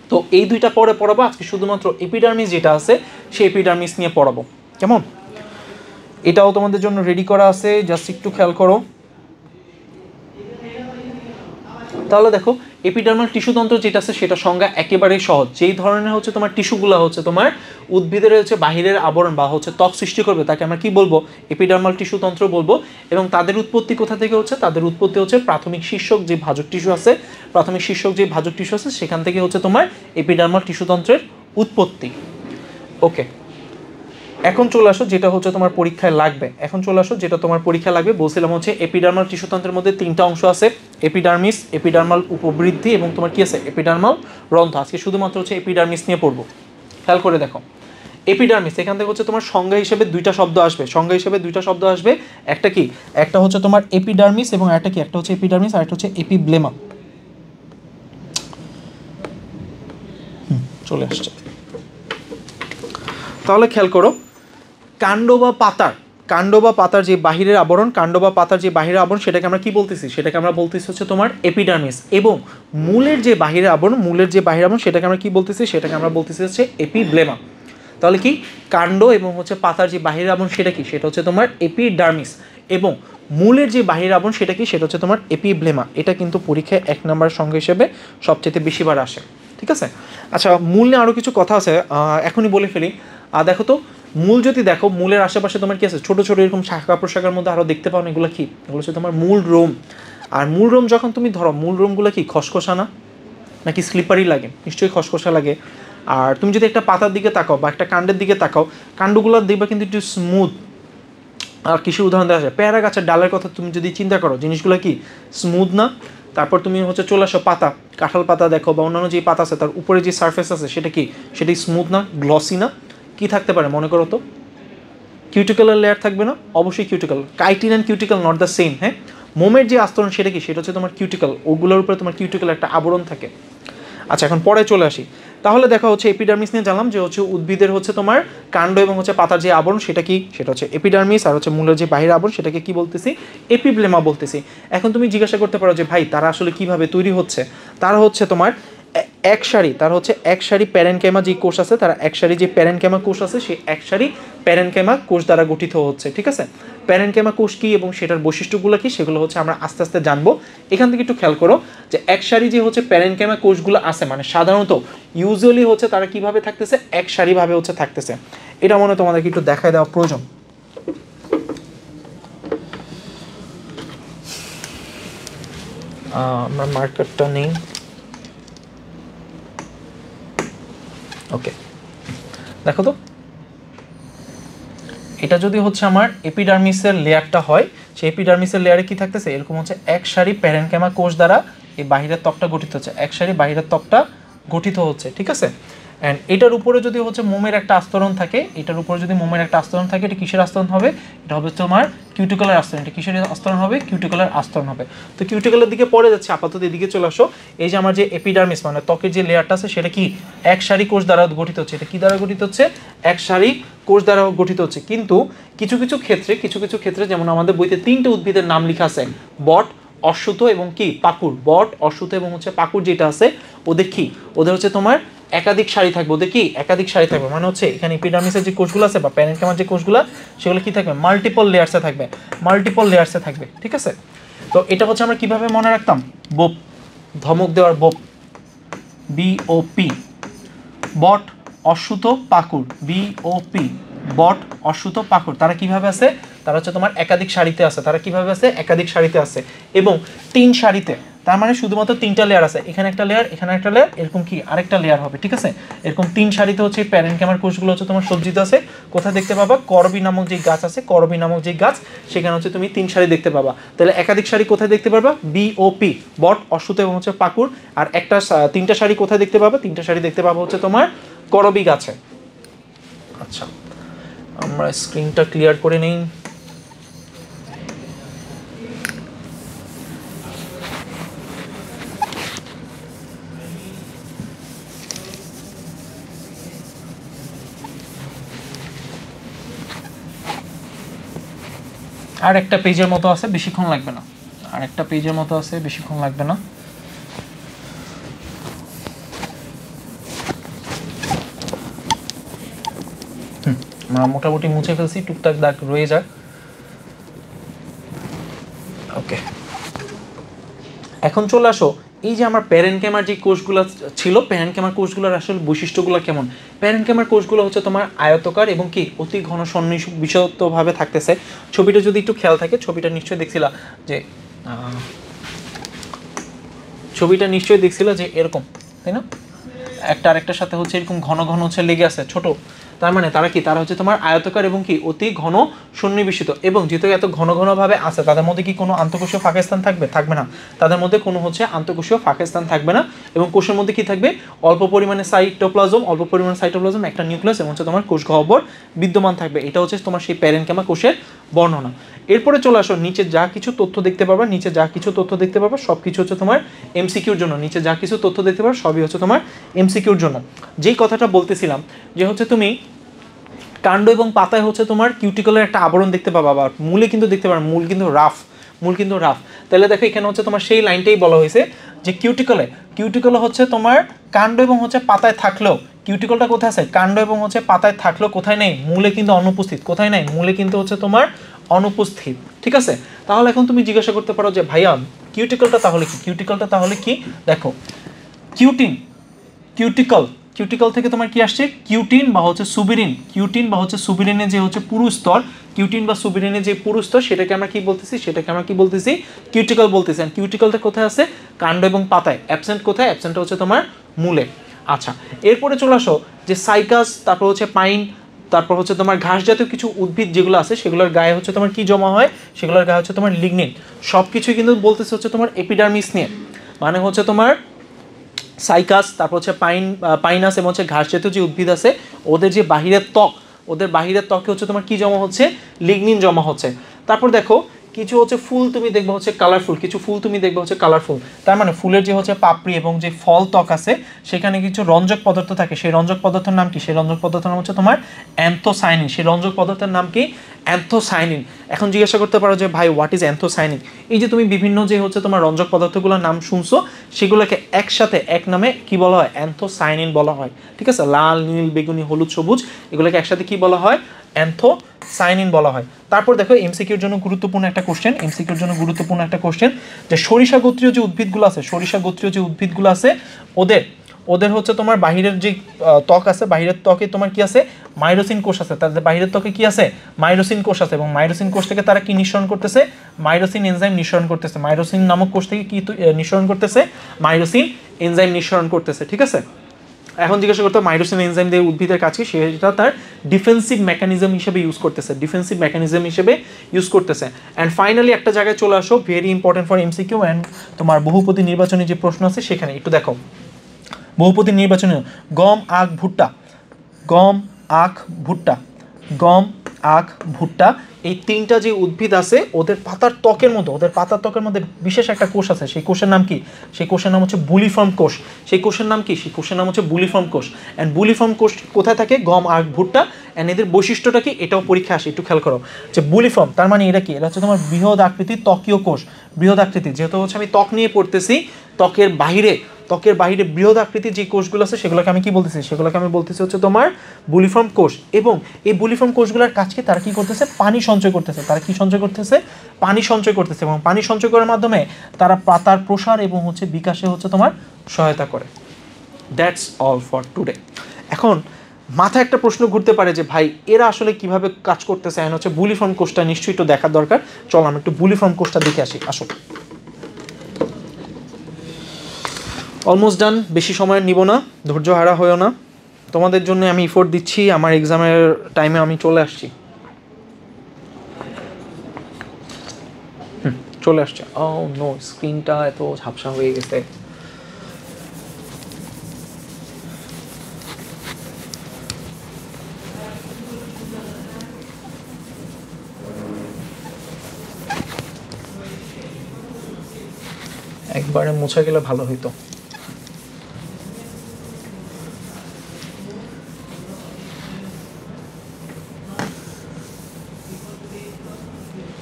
তো এই দুইটা পরে পড়াবো, আজকে শুধুমাত্র এপিডার্মিস যেটা আছে সেই এপিডার্মিস নিয়ে পড়াবো, কেমন? এটাও তোমাদের জন্য রেডি করা আছে, জাস্ট একটু খেয়াল করো। তাহলে দেখো, এপিডার্মাল টিস্যুতন্ত্র যেটা আছে সেটা সংজ্ঞা একেবারেই সহজ। যেই ধরনের হচ্ছে তোমার টিস্যুগুলো হচ্ছে তোমার উদ্ভিদের হচ্ছে বাহিরের আবরণ বা হচ্ছে ত্বক সৃষ্টি করবে তাকে আমরা কি বলবো? এপিডার্মাল টিস্যুতন্ত্র বলবো। এবং তাদের উৎপত্তি কোথা থেকে হচ্ছে? তাদের উৎপত্তি হচ্ছে প্রাথমিক শীর্ষক যে ভাজক টিস্যু আছে, প্রাথমিক শীর্ষক যে ভাজক টিস্যু আছে সেখান থেকে হচ্ছে তোমার এপিডার্মাল টিস্যুতন্ত্রের উৎপত্তি। ওকে, এখন চলে আসো যেটা হচ্ছে তোমার পরীক্ষায় লাগবে। এখন চলে আসো যেটা তোমার পরীক্ষায় লাগবে। বলছিলাম হচ্ছে এপিডার্মাল টিস্যুতন্ত্রের মধ্যে 3টা অংশ আছে, এপিডার্মিস, এপিডার্মাল উপবৃদ্ধি এবং তোমার কি আছে? এপিডার্মাল রন্ধ্র। আজকে শুধুমাত্র হচ্ছে এপিডার্মিস নিয়ে পড়বো। খেয়াল করে দেখো, এপিডার্মিস এখান থেকে হচ্ছে তোমার সংজ্ঞা হিসেবে 2টা শব্দ আসবে, সংজ্ঞা হিসেবে 2টা শব্দ আসবে। একটা কি? একটা হচ্ছে তোমার এপিডার্মিস এবং একটা কি? একটা হচ্ছে এপিডার্মিস আর একটা হচ্ছে এপিব্লেমা। চলে আসছে। তাহলে খেয়াল করো, কাণ্ড বা পাতার যে বাহিরের আবরণ, কাণ্ড বা পাতার যে বাহিরের আবরণ সেটাকে আমরা কি বলতেছি? সেটাকে আমরা বলতেছি হচ্ছে তোমার এপিডার্মিস। এবং মূলের যে বাহিরের আবরণ, সেটাকে আমরা কি বলতেছি? সেটাকে আমরা বলতেছি হচ্ছে এপিব্লেমা। তাহলে কি? কাণ্ড এবং হচ্ছে পাতার যে বাহিরের আবরণ সেটা কি? সেটা হচ্ছে তোমার এপিডার্মিস। এবং মূলের যে বাহিরের আবরণ সেটা কি? সেটা হচ্ছে তোমার এপিব্লেমা। এটা কিন্তু পরীক্ষায় 1 নম্বর সংখ্যা হিসেবে সবচেয়ে বেশিবার আসে, ঠিক আছে? আচ্ছা, মূল নিয়ে আরও কিছু কথা আছে, এখনই বলে ফেলি। দেখো তো, মূল যদি দেখো, মূলের আশেপাশে তোমার কি আছে? ছোট ছোট এরকম শাখা প্রশাখার মধ্যে আরও দেখতে পাও না? এগুলো কি? এগুলো হচ্ছে তোমার মূল রোম। আর মূল রোম যখন তুমি ধরো, মূল রোমগুলো কি খসখসা না নাকি স্লিপারি লাগে? নিশ্চয়ই খসখসা লাগে। আর তুমি যদি একটা পাতার দিকে তাকাও বা একটা কাণ্ডের দিকে তাকাও, কাণ্ডগুলো দেখবা কিন্তু একটু স্মুথ। আর কিছু উদাহরণ দেওয়া যায়, পেয়ারা গাছের ডালের কথা তুমি যদি চিন্তা করো, জিনিসগুলো কি স্মুথ না? তারপর তুমি হচ্ছে চলে আসো পাতা, কাঁঠাল পাতা দেখো বা অন্যান্য যে পাতা আছে তার উপরে যে সারফেস আছে সেটা কি? সেটাই স্মুথ না, গ্লসি না? কি থাকতে পারে মনে করো তো? কিউটিকলের লেয়ার থাকবে না? অবশ্যই cuticle. Chitin and cuticle not the same. হ্যাঁ, মোমের যে আস্তরণ সেটা কি? সেটা হচ্ছে তোমার কিউটিকল, ওগুলোর উপরে তোমার কিউটিকল একটা আবরণ থাকে। আচ্ছা, এখন পরে চলে আসি। তাহলে দেখা হচ্ছে এপিডার্মিস নিয়ে জানলাম যে হচ্ছে উদ্ভিদের হচ্ছে তোমার কাণ্ড এবং হচ্ছে পাতার যে আবরণ সেটা কি? সেটা হচ্ছে এপিডার্মিস। আর হচ্ছে মূলের যে বাহির আবরণ সেটাকে কি বলতেছি? এপিব্লেমা বলতেছি। এখন তুমি জিজ্ঞাসা করতে পারো যে ভাই তারা আসলে কিভাবে তৈরি হচ্ছে? তারা হচ্ছে তোমার এক সারি প্যারেনকাইমা যে কোষ আছে, তারা এক সারি যে প্যারেনকাইমা কোষ আছে সেই এক সারি প্যারেনকাইমা কোষ দ্বারা গঠিত হচ্ছে, ঠিক আছে? প্যারেনকাইমা কোষ কি এবং সেটার বৈশিষ্ট্যগুলো কি সেগুলো হচ্ছে আমরা আস্তে আস্তে জানবো। এখান থেকে একটু খেয়াল করো যে এক সারি যে হচ্ছে প্যারেনকাইমা কোষগুলো আছে, মানে সাধারণত ইউজুয়ালি হচ্ছে তারা কিভাবে থাকতেছে? এক সারিভাবে হচ্ছে থাকতেছে। এটা মনে হয় তোমাদেরকে একটু দেখায় দেওয়া প্রয়োজন। আমরা মার্কারটা নেই। ওকে, দেখো তো, এটা যদি হচ্ছে আমার এপিডার্মিসের লেয়ারটা হয়, সেই এপিডার্মিসের লেয়ারে কি থাকতেছে? এরকম হচ্ছে এক সারি প্যারেনকাইমা কোষ দ্বারা এই বাহিরের ত্বকটা গঠিত হচ্ছে, এক সারি বাহিরের ত্বকটা গঠিত হচ্ছে, ঠিক আছে? অ্যান্ড এটার উপরে যদি হচ্ছে মোমের একটা আস্তরণ থাকে, এটা এটা কিসের আস্তরণ হবে? এটা হবে তোমার কিউটিকলের আস্তরণ। এটা কিসের আস্তরণ হবে? কিউটিকলের আস্তরণ হবে। তো কিউটিকলের দিকে পড়ে যাচ্ছে, আপাতত এদিকে চলে আসো। এই যে আমার যে এপিডার্মিস মানে ত্বকের যে লেয়ারটা আছে সেটা কি এক সারি কোষ দ্বারা গঠিত হচ্ছে। এটা কি দ্বারা গঠিত হচ্ছে? এক সারি কোষ দ্বারা গঠিত হচ্ছে। কিন্তু কিছু কিছু ক্ষেত্রে যেমন আমাদের বইতে 3টে উদ্ভিদের নাম লেখা আছে, বট, অশ্বত্থ এবং কি পাকুড়। বট, অশ্বত্থ এবং হচ্ছে পাকুড় যেটা আছে ওদের কি? ওদের হচ্ছে তোমার একাধিক সারি থাকবে। ওদের কি? একাধিক সারি থাকবে। মানে হচ্ছে এখানে এপিডার্মিসের যে কোষগুলো আছে বা প্যারেনকাইমার যে কোষগুলো সেগুলো কি থাকবে? মাল্টিপল লেয়ার্সে থাকবে, ঠিক আছে? তো এটা হচ্ছে আমরা কিভাবে মনে রাখতাম? বোপ, ধমক দেওয়ার বোপ, BOP। বট, অশ্বত্থ, পাকুড়, BOP। বট, অশ্বত্থ, পাকুড় তারা কিভাবে আছে? তারা হচ্ছে তোমার একাধিক সারিতে আছে। এবং 3 তার মানে শুধুমাত্র 3টা লেয়ার আছে, এখানে একটা লেয়ার, এখানে একটা লেয়ার, এরকম কি আরেকটা লেয়ার হবে, ঠিক আছে। এরকম 3 সারিতে হচ্ছে প্যারেনকাইমার কোষগুলো হচ্ছে তোমার সজ্জিত আছে। কোথায় দেখতে পাবা? করবি নামক যে গাছ আছে, করবি নামক যে গাছ, সেখানে হচ্ছে তুমি 3 সারি দেখতে পাবা। তাহলে একাধিক সারি কোথায় দেখতে পারবা? বিওপি, বট, অশ্বত্থ এবং হচ্ছে পাকুড়। আর একটা 3টা সারি কোথায় দেখতে পাবা? 3টা সারি দেখতে পাবা হচ্ছে তোমার করবি গাছে। আচ্ছা, আমরা স্ক্রিনটা ক্লিয়ার করে নেই। আর একটা পেজের মতো আছে, বেশিক্ষণ লাগবে না। আর একটা পেজের মতো আছে, বেশিক্ষণ লাগবে না। আমরা মোটামুটি মুছে ফেলছি, টুকটাক দাগ রয়ে যাক। ওকে, এখন চলে আসো এই যে আমার প্যারেনকাইমার যে কোষগুলো ছিল, প্যারেনকাইমার কোষগুলোর আসলে বৈশিষ্ট্যগুলো কেমন। প্যারেনকাইমার কোষগুলো হচ্ছে তোমার আয়তাকার এবং কি অতি ঘন সন্নিবিষ্টভাবে থাকতেছে। ছবিটা যদি একটু খেয়াল থাকে, ছবিটা নিশ্চয়ই দেখছিলা যে এরকম, তাই না? একটা আরেকটার সাথে হচ্ছে এরকম ঘন ঘন হচ্ছে লেগে আছে, ছোট। তার মানে তারা কি? তারা হচ্ছে তোমার আয়তাকার এবং কি অতি ঘন সন্নিবেশিত। এবং যেহেতু এত ঘন ঘনভাবে আছে, তাদের মধ্যে কি কোনো আন্তঃকোষীয় ফাঁকা স্থান থাকবে? থাকবে না। তাদের মধ্যে কোনো হচ্ছে আন্তঃকোষীয় ফাঁকা স্থান থাকবে না। এবং কোষের মধ্যে কি থাকবে? অল্প পরিমাণে সাইটোপ্লাজম, একটা নিউক্লিয়াস এবং হচ্ছে তোমার কোষ গহ্বর বিদ্যমান থাকবে। এটা হচ্ছে তোমার সেই প্যারেনকাইমা কোষের বর্ণনা। এরপরে চলে আসো, নিচে যা কিছু তথ্য দেখতে পারবা, সব কিছু হচ্ছে তোমার এমসিকিউর জন্য। নিচে যা কিছু তথ্য দেখতে পারো সবই হচ্ছে তোমার এমসিকিউর জন্য। যেই কথাটা বলতেছিলাম যে হচ্ছে তুমি কাণ্ড এবং পাতায় হচ্ছে তোমার কিউটিকলের একটা আবরণ দেখতে পাবা, আবার মূলে কিন্তু দেখতে পারো মূল কিন্তু রাফ। তাহলে দেখো এখানে হচ্ছে তোমার সেই লাইনটাই বলা হয়েছে যে কিউটিকলে হচ্ছে তোমার কাণ্ড এবং হচ্ছে পাতায় থাকলেও, কিউটিকলটা কোথায় আছে? কাণ্ড এবং হচ্ছে পাতায় থাকলেও কোথায় নেই? মূলে কিন্তু অনুপস্থিত। কোথায় নেই? মূলে কিন্তু হচ্ছে তোমার অনুপস্থিত, ঠিক আছে। তাহলে এখন তুমি জিজ্ঞাসা করতে পারো যে ভাইয়া কিউটিকলটা তাহলে কি? দেখো, কিউটিকল থেকে তোমার কি আসছে? কিউটিন বা হচ্ছে সুবিরিনের যে হচ্ছে পুরু স্তর, সেটাকে আমরা কি বলতেছি? কিউটিকল বলতেছি। আর কিউটিকলটা কোথায় আছে? কাণ্ড এবং পাতায়। অ্যাবসেন্ট কোথায়? অ্যাবসেন্ট হচ্ছে তোমার মূলে। আচ্ছা, এরপরে চলে আসো যে সাইকাস, তারপর হচ্ছে পাইন, তারপর হচ্ছে তোমার ঘাস জাতীয় কিছু উদ্ভিদ যেগুলো আছে, সেগুলোর গায়ে হচ্ছে তোমার কি জমা হয়? সেগুলোর গায়ে হচ্ছে তোমার লিগনিন। সব কিছুই কিন্তু বলতেছে হচ্ছে তোমার এপিডার্মিস নিয়ে। মানে হচ্ছে তোমার সাইকাস, তারপর হচ্ছে পাইনাস এবং হচ্ছে ঘাস জাতীয় যে উদ্ভিদ আছে, ওদের বাহিরের ত্বকে হচ্ছে তোমার কি জমা হচ্ছে? লিগনিন জমা হচ্ছে। তারপর দেখো কিছু হচ্ছে ফুল তুমি দেখবে হচ্ছে কালারফুল, তার মানে ফুলের যে হচ্ছে পাপড়ি এবং যে ফল ত্বক আছে, সেখানে কিছু রঞ্জক পদার্থ থাকে। সেই রঞ্জক পদার্থের নাম কি? সেই রঞ্জক পদার্থের নাম হচ্ছে তোমার অ্যান্থোসায়ানিন। সেই রঞ্জক পদার্থের নাম কি? অ্যান্থোসায়ানিন। এখন জিজ্ঞাসা করতে পারো যে ভাই হোয়াট ইজ অ্যান্থোসায়ানিন? এই যে তুমি বিভিন্ন যে হচ্ছে তোমার রঞ্জক পদার্থগুলোর নাম শুনছো, সেগুলোকে একসাথে এক নামে কি বলা হয়? অ্যান্থোসায়ানিন বলা হয়, ঠিক আছে। লাল, নীল, বেগুনি, হলুদ, সবুজ, এগুলোকে একসাথে কি বলা হয়? অ্যান্থোসায়ানিন বলা হয়। তারপর দেখো এমসিকিউর জন্য গুরুত্বপূর্ণ একটা কোশ্চেন, যে সরিষা গোত্রীয় যে উদ্ভিদগুলো আছে, ওদের হচ্ছে তোমার বাহিরের যে ত্বক আছে, বাহিরের ত্বকে তোমার কি আছে? মাইরোসিন কোষ আছে। তাদের বাহিরের ত্বকে কি আছে? মাইরোসিন কোষ আছে। এবং মাইরোসিন কোষ থেকে তারা কি নিঃসরণ করতেছে? মাইরোসিন এনজাইম নিঃসরণ করতেছে। মাইরোসিন নামক কোষ থেকে কি নিঃসরণ করতেছে? মাইরোসিন এনজাইম নিঃসরণ করতেছে, ঠিক আছে। এখন জিজ্ঞাসা করতে মাইরোসিন এনজাইম দিয়ে উদ্ভিদের কাছে সেটা তার ডিফেন্সিভ মেকানিজম হিসেবে ইউজ করতেছে। অ্যান্ড ফাইনালি একটা জায়গায় চলে আসো, very important for MCQ and তোমার বহুপদী নির্বাচনী যে প্রশ্ন আছে, সেখানে একটু দেখো। বহুপদী নির্বাচনী গম, আখ, ভুট্টা, এই 3টা যে উদ্ভিদ আছে, ওদের পাতার ত্বকের মধ্যে বিশেষ একটা কোষ আছে। সেই কোষের নাম কি? সেই কোষের নাম হচ্ছে বুলিফর্ম কোষ। সেই কোষের নাম হচ্ছে বুলিফর্ম কোষ। অ্যান্ড বুলিফর্ম কোষ কোথায় থাকে? গম, আখ, ভুট্টা। অ্যান্ড এদের বৈশিষ্ট্যটা কি? এটাও পরীক্ষা আসে, একটু খেয়াল করো। যে বুলিফর্ম তার মানে এটা কি? এটা হচ্ছে তোমার বৃহৎ আকৃতির ত্বকীয় কোষ। বৃহৎ আকৃতি, যেহেতু হচ্ছে আমি ত্বক নিয়ে পড়তেছি, ত্বকের বাহিরে বৃহৎ আকৃতির যে কোষগুলো আছে, সেগুলোকে আমি বলতেছি হচ্ছে তোমার বুলিফর্ম কোষ। এবং এই বুলিফর্ম কোষগুলোর কাজ কি? তারা কি করতেছে? পানি সঞ্চয় করতেছে। এবং পানি সঞ্চয় করার মাধ্যমে তারা পাতার প্রসার এবং হচ্ছে বিকাশে হচ্ছে তোমার সহায়তা করে। That's all for today. এখন মাথায় একটা প্রশ্ন ঘুরতে পারে যে ভাই এরা আসলে কিভাবে কাজ করতেছে, এখন হচ্ছে বুলিফর্ম কোষটা নিশ্চয়ই একটু দেখার দরকার। চলো আমরা একটু বুলিফর্ম কোষটা দেখে আসি, আসো। অলমোস্ট ডান, বেশি সময় নিব না, ধৈর্য হারা হয়েও না, তোমাদের জন্য আমি এফোর্ট দিচ্ছি, আমার এক্সামের টাইমে আমি চলে আসছি, চলে আসছে। ও নো, স্ক্রিনটা এত ঝাপসা হয়ে গেছে। একবারে মুছে গেলে ভালো হইতো।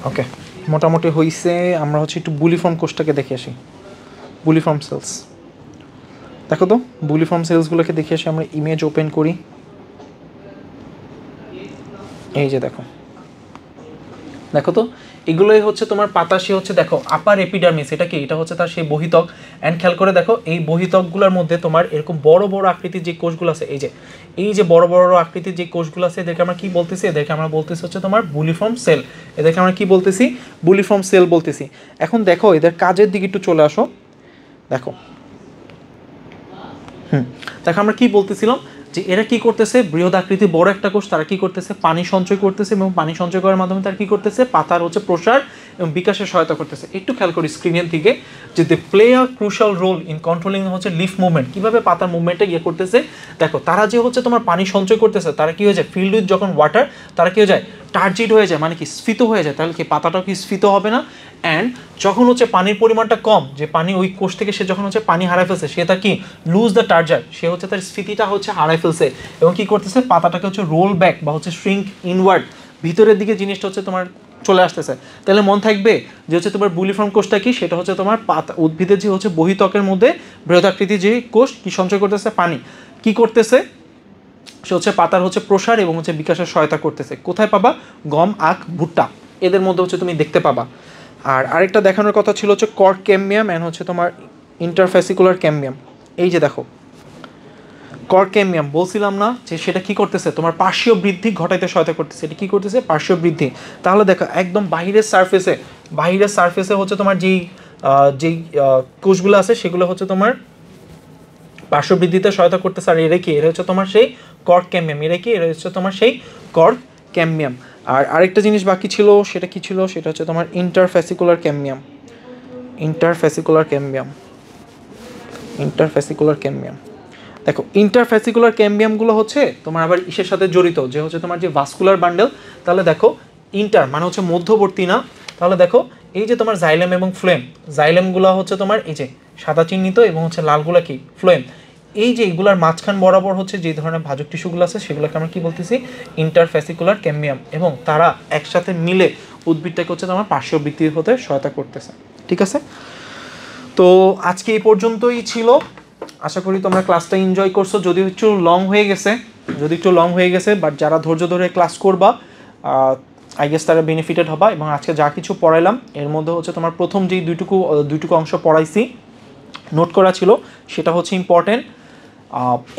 ওকে, মোটামুটি হইছে। আমরা হচ্ছে একটু বুলিফর্ম কোষটাকে দেখে আসি। বুলিফর্ম সেলস দেখো তো, বুলিফর্ম সেলসগুলোকে দেখে আসি। আমরা ইমেজ ওপেন করি, এই যে দেখো, দেখো তো, এগুলোই হচ্ছে তোমার পাতাশি হচ্ছে, দেখো আপার এপিডার্মিস, এটা কি, এটা হচ্ছে তার সেই বহিতক। অ্যান্ড খেয়াল করে দেখো, এই বহিতকগুলোর মধ্যে তোমার এরকম বড় বড় আকৃতির যে কোষগুলো আছে, এই যে বড় বড় আকৃতির যে কোষগুলো আছে, এদেরকে আমরা কি বলতেছি? এদেরকে আমরা বলতেছি হচ্ছে তোমার বুলিফর্ম সেল। এদেরকে আমরা কি বলতেছি? বুলিফর্ম সেল বলতেছি। এখন দেখো এদের কাজের দিকে একটু চলে আসো, দেখো দেখো আমরা কি বলতেছিলাম, যে এরা কি করতেছে, বৃহৎ আকৃতি বড় একটা কোষ, তারা কি করতেছে, পানি সঞ্চয় করতেছে, এবং পানি সঞ্চয় করার মাধ্যমে তারা কি করতেছে, পাতার হচ্ছে প্রসার এবং বিকাশের সহায়তা করতেছে। একটু খেয়াল করি স্ক্রিনের দিকে, যে they play a crucial role in controlling হচ্ছে লিফ মুভমেন্ট। কিভাবে পাতার মুভমেন্টটা ইয়ে করতেছে, দেখো তারা যে হচ্ছে তোমার পানি সঞ্চয় করতেছে, তারা কি হয়ে যায়, ফিল্ড উইথ যখন ওয়াটার, তারা কি হয়ে যায়, টার্জিড হয়ে যায়, মানে কি স্ফীত হয়ে যায়। তাহলে কি পাতাটাও কি স্ফীত হবে না? অ্যান্ড যখন হচ্ছে পানির পরিমাণটা কম, যে পানি ওই কোষ থেকে সে যখন হচ্ছে পানি হারায় ফেলছে, সে তার কি লুজ দ্য টার্জার, সে হচ্ছে তার স্ফীতিটা হচ্ছে হারায় ফেলছে, এবং কি করতেছে, পাতাটাকে হচ্ছে রোল ব্যাক বা হচ্ছে শ্রিঙ্ক ইনওয়ার্ড, ভিতরের দিকে জিনিসটা হচ্ছে তোমার চলে আসতেছে। তাহলে মন থাকবে যে হচ্ছে তোমার বুলিফর্ম কোষটা কি, সেটা হচ্ছে তোমার পাতা, উদ্ভিদের যে হচ্ছে বহিত্বকের মধ্যে বৃহদাকৃতির যে কোষ কি সঞ্চয় করতেছে, পানি কি করতেছে, সে হচ্ছে পাতার হচ্ছে প্রসার এবং হচ্ছে বিকাশের সহায়তা করতেছে। কোথায় পাবা? গম, আখ, ভুট্টা, এদের মধ্যে হচ্ছে তুমি দেখতে পাবা। আর আরেকটা দেখানোর কথা ছিল হচ্ছে কর্ক ক্যাম্বিয়াম অ্যান্ড হচ্ছে তোমার ইন্টারফেসিকুলার ক্যাম্বিয়াম। এই যে দেখো কর্ক ক্যাম্বিয়াম, বলছিলাম না যে সেটা কি করতেছে, তোমার পার্শ্বীয় বৃদ্ধি ঘটাইতে সহায়তা করতেছে। এটা কি করতেছে? পার্শ্বীয় বৃদ্ধি। তাহলে দেখো একদম বাহিরের সারফেসে হচ্ছে তোমার যেই কোষগুলো আছে, সেগুলো হচ্ছে তোমার পার্শ্ব বৃদ্ধিতে সহায়তা করতেছে। আর এরা কি, এরা হচ্ছে তোমার সেই কর্ক ক্যাম্বিয়াম। এরা কি, এরা হচ্ছে তোমার সেই কর্ক ক্যাম্বিয়াম। আর আরেকটা জিনিস বাকি ছিল, সেটা কি ছিল, সেটা হচ্ছে তোমার ইন্টারফেসিকুলার ক্যাম্বিয়াম। দেখো ইন্টারফেসিকুলার ক্যাম্বিয়ামগুলো হচ্ছে তোমার আবার ইসের সাথে জড়িত, যে হচ্ছে তোমার যে ভাস্কুলার বান্ডেল। তাহলে দেখো ইন্টার মানে হচ্ছে মধ্যবর্তী না, তাহলে দেখো এই যে তোমার জাইলেম এবং ফ্লোয়েম, জাইলেমগুলো হচ্ছে তোমার এই যে সাদা চিহ্নিত, এবং হচ্ছে লালগুলা কি, ফ্লোয়েম। এই যে এইগুলার মাঝখান বরাবর হচ্ছে যে ধরনের ভাজক টিস্যুগুলো আছে, সেগুলোকে আমরা কি বলতেছি, ইন্টারফেসিকুলার ক্যাম্বিয়াম, এবং তারা একসাথে মিলে উদ্ভিদটাকে হচ্ছে তোমার পার্শ্বীয় বৃদ্ধি হতে সহায়তা করতেছে। ঠিক আছে, তো আজকে এই পর্যন্তই ছিল। আশা করি তোমরা ক্লাসটা এনজয় করছো, যদি একটু লং হয়ে গেছে, বাট যারা ধৈর্য ধরে ক্লাস করবা আই গেস তারা বেনিফিটেড হবা। এবং আজকে যা কিছু পড়াইলাম এর মধ্যে হচ্ছে তোমার প্রথম যেই দুইটুকু অংশ পড়াইছি, নোট করা ছিল, সেটা হচ্ছে ইম্পর্টেন্ট।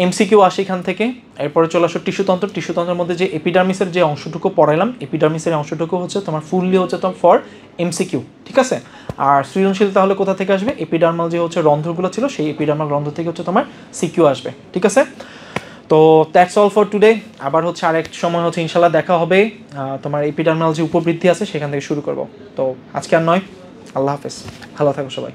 এমসিকিউ আসে এখান থেকে। এরপরে চলে আসো টিস্যুতন্ত্রের মধ্যে যে এপিডার্মিসের যে অংশটুকু পড়াইলাম, এপিডার্মিসের অংশটুকু হচ্ছে তোমার ফুললি হচ্ছে তোমার ফর এমসিকিউ। ঠিক আছে, আর সৃজনশীল তাহলে কোথা থেকে আসবে, এপিডার্মাল যে হচ্ছে রন্ধ্রগুলো ছিল, সেই এপিডার্মাল রন্ধ্র থেকে হচ্ছে তোমার সিকিউ আসবে। ঠিক আছে, তো দ্যাটস অল ফর টুডে। আবার হচ্ছে আরেক সময় হচ্ছে ইনশাল্লাহ দেখা হবে, তোমার এপিডার্মাল যে উপবৃদ্ধি আছে সেখান থেকে শুরু করব। তো আজকে আর নয়, আল্লাহ হাফেজ, ভালো থাকো সবাই।